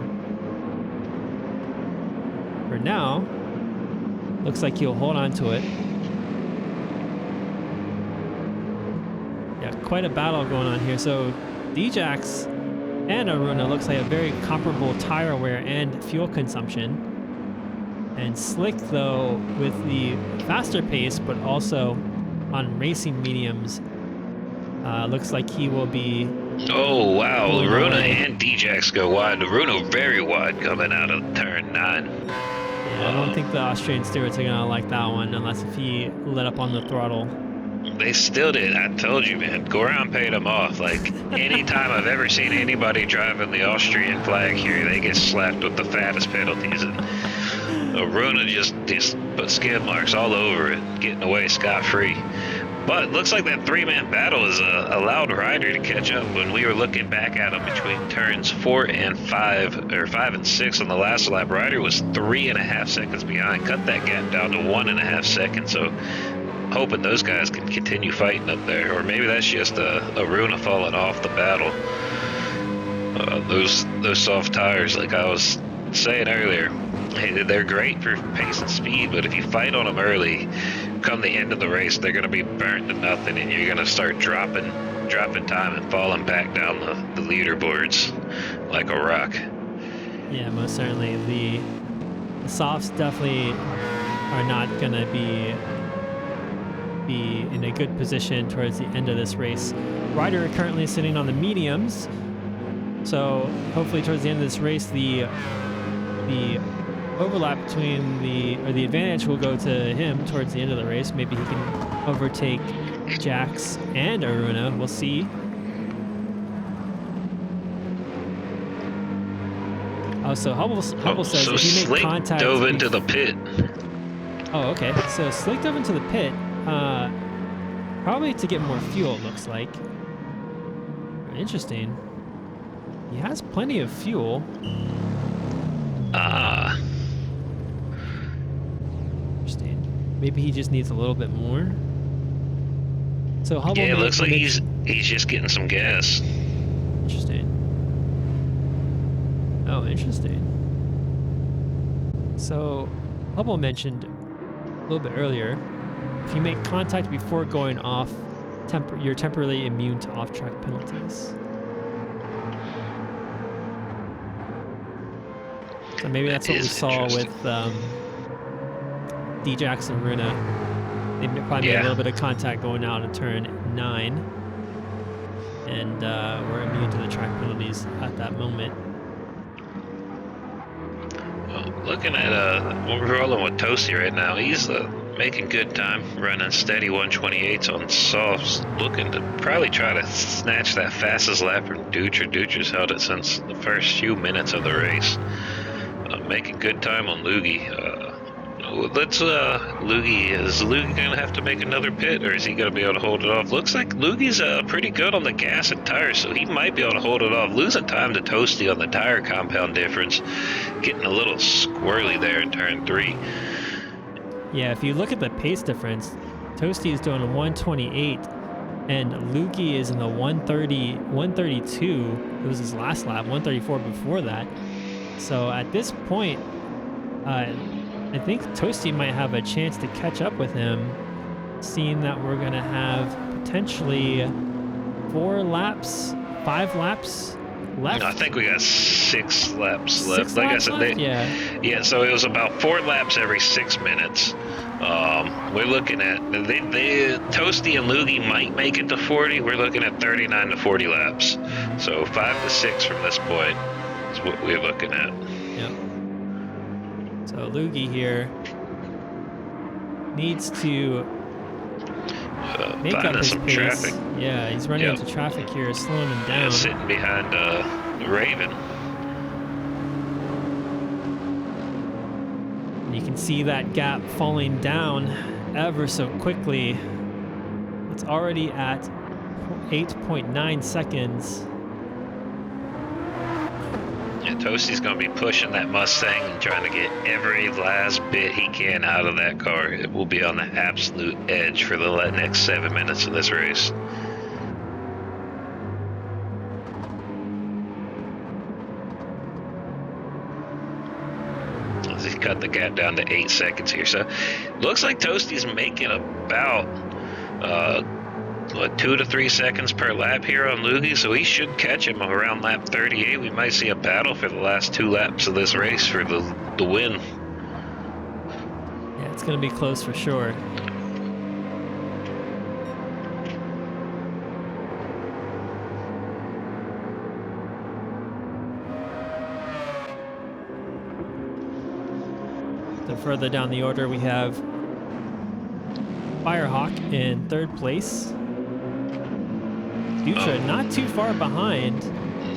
[SPEAKER 1] For now, looks like he'll hold on to it. Yeah, quite a battle going on here. So D-Jax and Aruna looks like a very comparable tire wear and fuel consumption. And Slick, though, with the faster pace, but also on racing mediums, looks like he will be...
[SPEAKER 2] Oh, wow. Aruna and D-Jax go wide. Aruna very wide coming out of turn 9.
[SPEAKER 1] I don't think the Austrian stewards are gonna like that one unless if he let up on the throttle.
[SPEAKER 2] They still did. I told you, man. Goran paid them off. Like, anytime I've ever seen anybody driving the Austrian flag here, they get slapped with the fattest penalties. And Aruna just put skid marks all over it, getting away scot-free. But it looks like that 3-man battle has allowed Ryder to catch up. When we were looking back at him between turns 4 and 5, or 5 and 6 on the last lap, Ryder was 3.5 seconds behind. Cut that gap down to 1.5 seconds. So hoping those guys can continue fighting up there. Or maybe that's just Aruna falling off the battle. Those soft tires, like I was saying earlier, hey, they're great for pace and speed, but if you fight on them early, come the end of the race, they're going to be burnt to nothing, and you're going to start dropping time and falling back down the leaderboards like a rock.
[SPEAKER 1] Yeah, most certainly. The The softs definitely are not gonna be in a good position towards the end of this race. Ryder currently sitting on the mediums, so hopefully towards the end of this race, the overlap between the advantage will go to him towards the end of the race. Maybe he can overtake Jax and Aruna. We'll see. Oh, so Hubble says
[SPEAKER 2] so
[SPEAKER 1] if you make
[SPEAKER 2] Slick
[SPEAKER 1] contact,
[SPEAKER 2] dove into the pit.
[SPEAKER 1] Oh, okay. So Slick dove into the pit, probably to get more fuel. It looks like. Interesting. He has plenty of fuel. Interesting. Maybe he just needs a little bit more. So Hubble.
[SPEAKER 2] Yeah, it looks like he's just getting some gas.
[SPEAKER 1] Interesting. Oh, interesting. So Hubble mentioned a little bit earlier, if you make contact before going off, you're temporarily immune to off-track penalties. So maybe that's what we saw with D-Jax and Runa. They probably made a little bit of contact going out of turn 9, and we're immune to the track penalties at that moment.
[SPEAKER 2] Well, looking at we're rolling with Toasty right now. He's making good time, running steady 128s on softs, looking to probably try to snatch that fastest lap from Dutra. Dutra's held it since the first few minutes of the race. Making good time on Loogie. Is Loogie gonna have to make another pit, or is he gonna be able to hold it off? Looks like Loogie's pretty good on the gas and tires, so he might be able to hold it off. Losing time to Toasty on the tire compound difference, getting a little squirrely there in turn 3.
[SPEAKER 1] Yeah, if you look at the pace difference, Toasty is doing a 128, and Loogie is in the 130, 132. It was his last lap, 134 before that. So at this point, I think Toasty might have a chance to catch up with him, seeing that we're going to have potentially 5 laps left.
[SPEAKER 2] I think we got 6 laps left.
[SPEAKER 1] 6
[SPEAKER 2] Like
[SPEAKER 1] laps
[SPEAKER 2] I said,
[SPEAKER 1] left?
[SPEAKER 2] yeah. So it was about 4 laps every 6 minutes. We're looking at Toasty and Loogie might make it to 40. We're looking at 39 to 40 laps. So 5 to 6 from this point is what we're looking at.
[SPEAKER 1] Yep. So Loogie here needs to make up his
[SPEAKER 2] some
[SPEAKER 1] pace.
[SPEAKER 2] traffic.
[SPEAKER 1] Yeah, he's running into traffic here, slowing him down.
[SPEAKER 2] Sitting behind Raven.
[SPEAKER 1] And you can see that gap falling down ever so quickly. It's already at 8.9 seconds.
[SPEAKER 2] Yeah, Toasty's going to be pushing that Mustang and trying to get every last bit he can out of that car. It will be on the absolute edge for the next 7 minutes of this race. As he cut the gap down to 8 seconds here. So looks like Toasty's making about 2 to 3 seconds per lap here on Loogie, so he should catch him around lap 38. We might see a battle for the last 2 laps of this race for the win.
[SPEAKER 1] Yeah, it's going to be close for sure. So further down the order, we have Firehawk in 3rd place. Dutra not too far behind.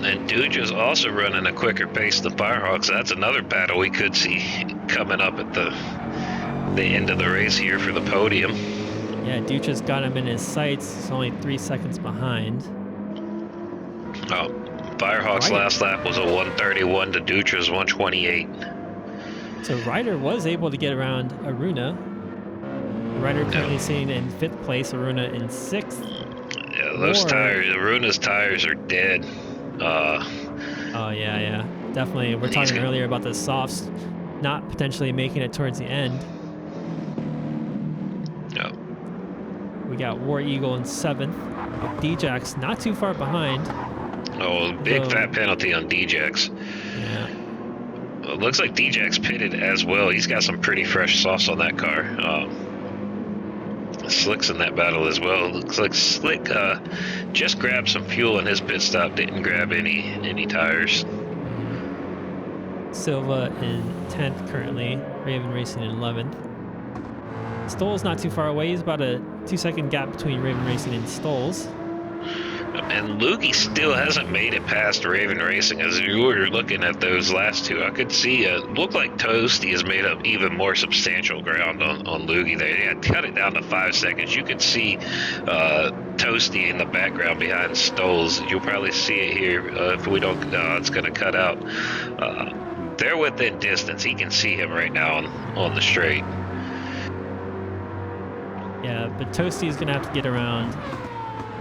[SPEAKER 2] And Dutra's also running a quicker pace than Firehawk, so that's another battle we could see coming up at the end of the race here for the podium.
[SPEAKER 1] Yeah, Dutra's got him in his sights. He's only 3 seconds behind.
[SPEAKER 2] Oh, Firehawk's last lap was a 131 to Dutra's 128.
[SPEAKER 1] So Ryder was able to get around Aruna. Ryder currently sitting in 5th place, Aruna in 6th.
[SPEAKER 2] Yeah, those tires, Aruna's tires are dead.
[SPEAKER 1] Oh, yeah. Definitely. We're talking earlier about the softs not potentially making it towards the end.
[SPEAKER 2] Yep.
[SPEAKER 1] We got War Eagle in 7th. D-Jax not too far behind.
[SPEAKER 2] Oh, big fat penalty on D-Jax.
[SPEAKER 1] Yeah.
[SPEAKER 2] It looks like D-Jack's pitted as well. He's got some pretty fresh sauce on that car. Slick's in that battle as well. Looks like Slick just grabbed some fuel in his pit stop. Didn't grab any tires.
[SPEAKER 1] Silva in 10th currently. Raven Racing in 11th. Stoll's not too far away. He's about a 2-second gap between Raven Racing and Stoll's.
[SPEAKER 2] And Lukey still hasn't made it past Raven Racing. As you were looking at those last two, I could see looked like Toasty has made up even more substantial ground on Lukey there. He had cut it down to 5 seconds. You could see Toasty in the background behind Stoles. You'll probably see it here if we don't. It's going to cut out. They're within distance. He can see him right now on the straight.
[SPEAKER 1] Yeah, but Toasty is going to have to get around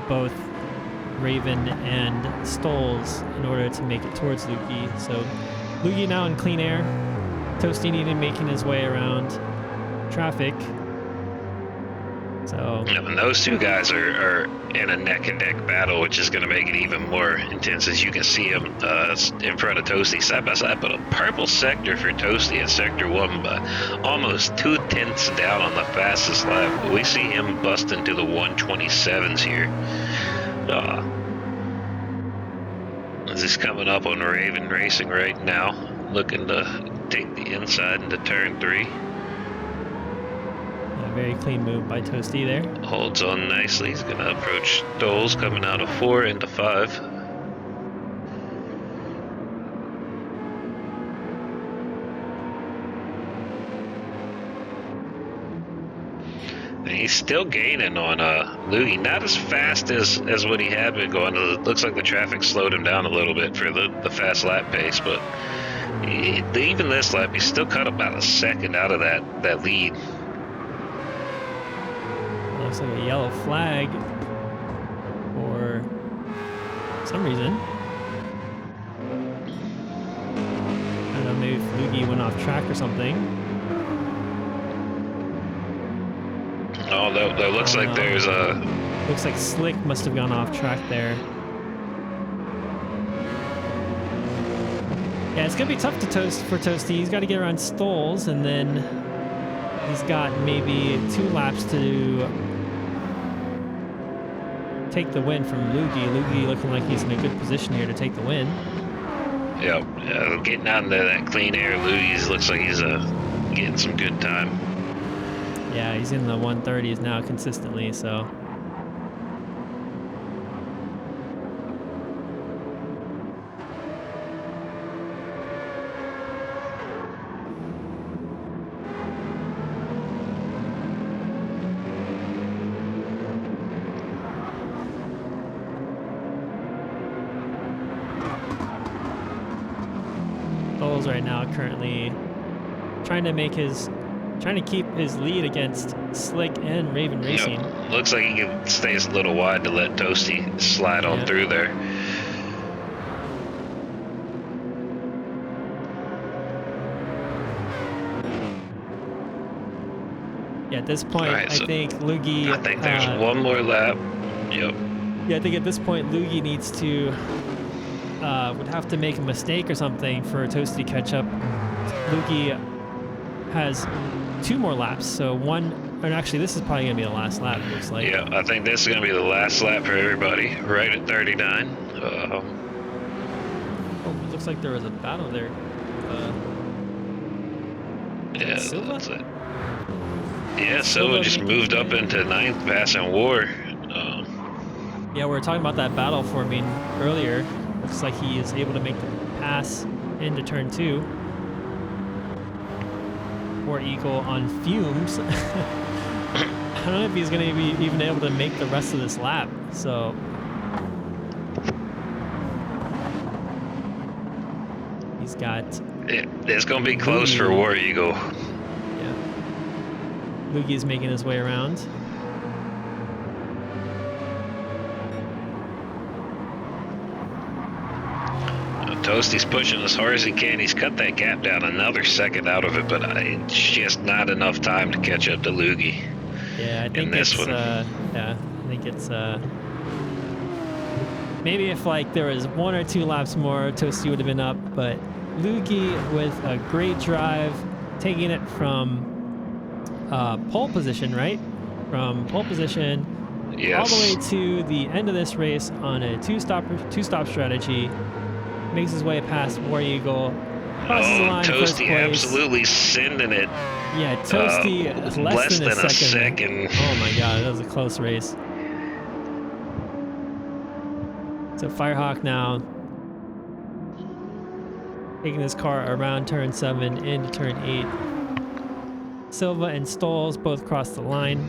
[SPEAKER 1] both Raven and Stoles in order to make it towards Lukey. So Lukey now in clean air. Toasty needed making his way around traffic. So
[SPEAKER 2] and those two guys are in a neck and neck battle, which is going to make it even more intense. As you can see him in front of Toasty side by side, but a purple sector for Toasty in sector 1 by almost 2/10 down on the fastest lap. We see him busting to the 127s here. As he's coming up on Raven Racing right now, looking to take the inside into turn 3.
[SPEAKER 1] A very clean move by Toasty there.
[SPEAKER 2] Holds on nicely. He's going to approach Stoles coming out of 4 into 5. And he's still gaining on Lukey. Not as fast as what he had been going. It looks like the traffic slowed him down a little bit for the fast lap pace, but even this lap, he's still cut about a second out of that lead.
[SPEAKER 1] Looks like a yellow flag for some reason. I don't know, maybe if Lukey went off track or something.
[SPEAKER 2] Oh, that looks like there's a...
[SPEAKER 1] Looks like Slick must have gone off track there. Yeah, it's going to be tough for Toasty. He's got to get around Stoles, and then he's got maybe 2 laps to take the win from Lukey. Lukey looking like he's in a good position here to take the win.
[SPEAKER 2] Yep, getting out into that clean air, Lukey looks like he's getting some good time.
[SPEAKER 1] Yeah, he's in the 130s now consistently, so. Stoles right now currently trying to keep his lead against Slick and Raven Racing.
[SPEAKER 2] Yep. Looks like he stays a little wide to let Toasty slide on through there.
[SPEAKER 1] Yeah, at this point,
[SPEAKER 2] right, so
[SPEAKER 1] I think Lukey...
[SPEAKER 2] I think there's one more lap. Yep.
[SPEAKER 1] Yeah, I think at this point, Lukey needs to... would have to make a mistake or something for Toasty to catch up. Lukey has 2 more laps, so and actually this is probably going to be the last lap, it looks like.
[SPEAKER 2] Yeah, I think this is going to be the last lap for everybody, right at 39.
[SPEAKER 1] Oh, it looks like there was a battle there.
[SPEAKER 2] Yeah,
[SPEAKER 1] Silva?
[SPEAKER 2] that's it. Yeah, Silva just moved up into 9th, passing War.
[SPEAKER 1] Yeah, we were talking about that battle forming earlier. Looks like he is able to make the pass into turn 2. War Eagle on fumes. I don't know if he's going to be even able to make the rest of this lap. So he's got...
[SPEAKER 2] It's going to be close for War Eagle.
[SPEAKER 1] Yeah. Lukey's making his way around.
[SPEAKER 2] Toasty's pushing as hard as he can. He's cut that gap down another second out of it, but it's just not enough time to catch up to Lukey.
[SPEAKER 1] Yeah, I think
[SPEAKER 2] this
[SPEAKER 1] it's
[SPEAKER 2] one.
[SPEAKER 1] Yeah, I think it's maybe if like there was 1 or 2 laps more, Toasty would have been up, but Lugi with a great drive, taking it from pole position, right? From pole position all the way
[SPEAKER 2] Yes.
[SPEAKER 1] to the end of this race on a two-stop strategy. Makes his way past War Eagle, crosses the
[SPEAKER 2] Oh,
[SPEAKER 1] line, first
[SPEAKER 2] Toasty
[SPEAKER 1] place.
[SPEAKER 2] absolutely sending it.
[SPEAKER 1] Yeah, Toasty less
[SPEAKER 2] Less
[SPEAKER 1] than a
[SPEAKER 2] than a
[SPEAKER 1] second there.
[SPEAKER 2] second.
[SPEAKER 1] Oh my god, that was a close race. So Firehawk now taking this car around turn 7 into turn 8. Silva and Stoles both cross the line.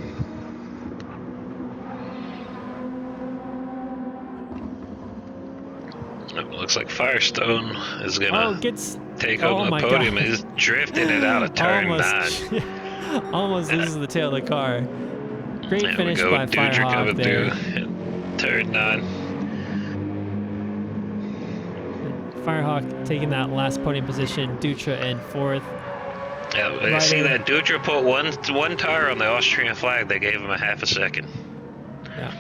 [SPEAKER 2] It looks like Firestone is
[SPEAKER 1] Oh,
[SPEAKER 2] gonna
[SPEAKER 1] gets.
[SPEAKER 2] take home
[SPEAKER 1] Oh
[SPEAKER 2] the
[SPEAKER 1] my
[SPEAKER 2] podium.
[SPEAKER 1] god.
[SPEAKER 2] He's drifting it out of turn 9.
[SPEAKER 1] Almost. Almost loses the tail of the car. Great
[SPEAKER 2] There we
[SPEAKER 1] finish
[SPEAKER 2] go.
[SPEAKER 1] by
[SPEAKER 2] Dudra
[SPEAKER 1] Firehawk
[SPEAKER 2] coming through
[SPEAKER 1] there.
[SPEAKER 2] turn 9.
[SPEAKER 1] And Firehawk taking that last podium position. Dutra in 4th.
[SPEAKER 2] Yeah, I see
[SPEAKER 1] Ryder.
[SPEAKER 2] that Dudra put one tire on the Austrian flag. They gave him a half a second.
[SPEAKER 1] Yeah.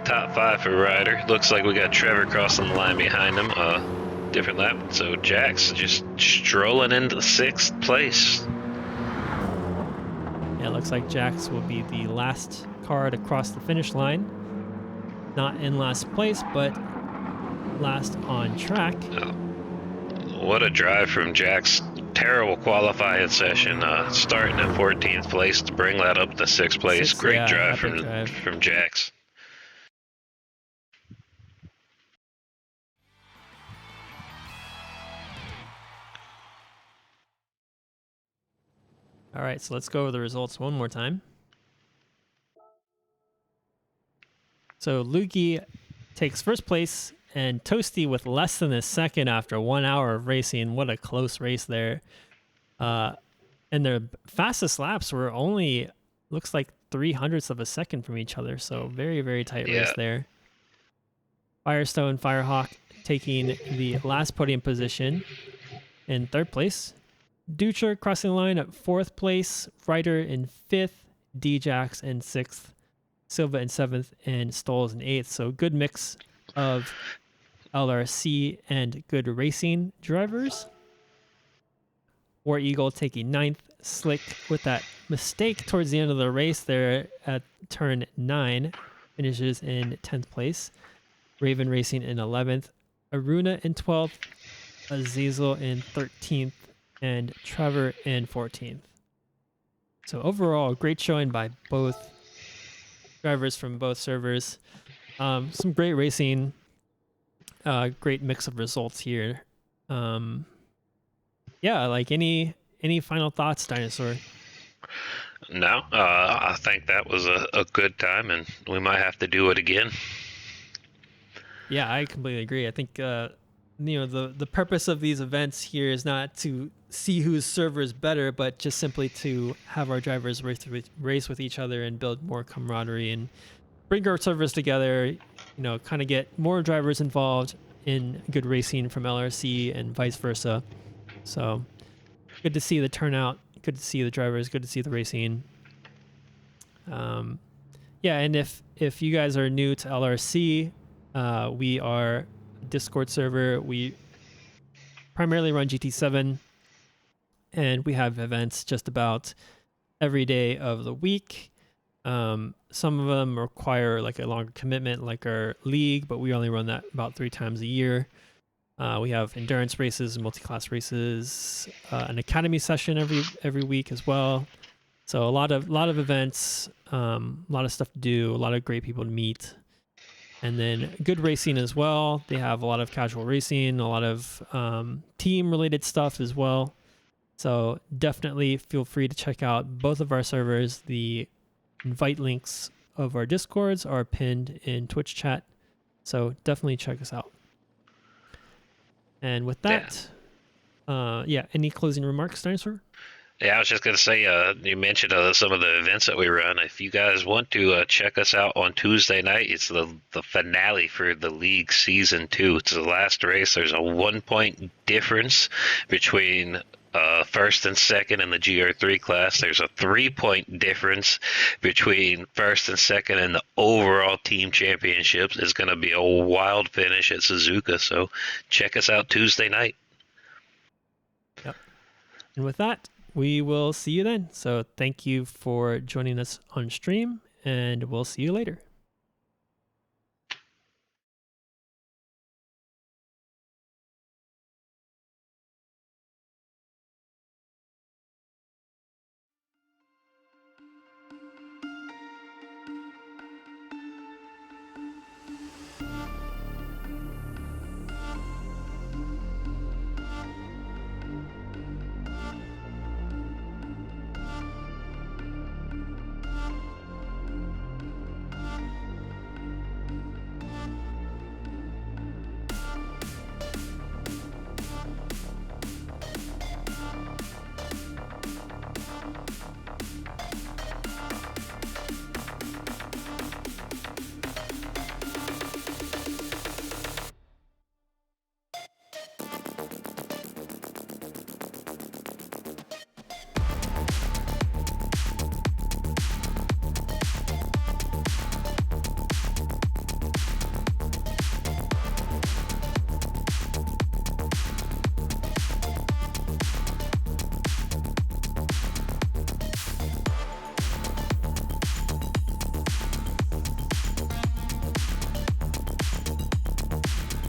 [SPEAKER 2] Top 5 for Ryder. Looks like we got Trevor crossing the line behind him. Different lap. So Jack's just strolling into 6th place.
[SPEAKER 1] Yeah, it looks like Jax will be the last car to cross the finish line. Not in last place, but last on track.
[SPEAKER 2] Oh, what a drive from Jack's terrible qualifying session. Starting in 14th place to bring that up to 6th place. Great drive
[SPEAKER 1] Epic drive.
[SPEAKER 2] from Jack's.
[SPEAKER 1] All right, so let's go over the results one more time. So Lukey takes first place, and Toasty with less than a second after 1 hour of racing. What a close race there. And their fastest laps were only, looks like 0.03 of a second from each other. So very, very tight race there. Firestone, Firehawk taking the last podium position in 3rd place. Dutra crossing the line at 4th place. Ryder in 5th. Djax in 6th. Silva in 7th. And Stoles in 8th. So good mix of LRC and good racing drivers. War Eagle taking 9th. Slick with that mistake towards the end of the race there at turn 9. Finishes in 10th place. Raven Racing in 11th. Aruna in 12th. Azizel in 13th. And Trevor in 14th. So overall, great showing by both drivers from both servers. Some great racing. Great mix of results here. Yeah, like any final thoughts, Dinosaur?
[SPEAKER 2] No, I think that was a good time, and we might have to do it again.
[SPEAKER 1] Yeah, I completely agree. I think the purpose of these events here is not to see whose server is better, but just simply to have our drivers race with each other and build more camaraderie and bring our servers together. Kind of get more drivers involved in good racing from LRC and vice versa. So good to see the turnout. Good to see the drivers. Good to see the racing. Yeah, and if you guys are new to LRC, we are a Discord server. We primarily run GT7, and we have events just about every day of the week. Some of them require like a longer commitment, like our league, but we only run that about 3 times a year. We have endurance races, multi-class races, an academy session every week as well. So a lot of events, a lot of stuff to do, a lot of great people to meet, and then good racing as well. They have a lot of casual racing, a lot of team related stuff as well. So definitely feel free to check out both of our servers. The invite links of our Discords are pinned in Twitch chat. So definitely check us out. And with that, any closing remarks, Dinosaur?
[SPEAKER 2] Yeah, I was just gonna say, you mentioned some of the events that we run. If you guys want to check us out on Tuesday night, it's the finale for the league season 2. It's the last race. There's a 1 point difference between first and second in the GR3 class. There's a 3 point difference between first and second in the overall team championships. It's gonna be a wild finish at Suzuka. So check us out Tuesday night.
[SPEAKER 1] Yep. And with that, we will see you then. So thank you for joining us on stream, and we'll see you later.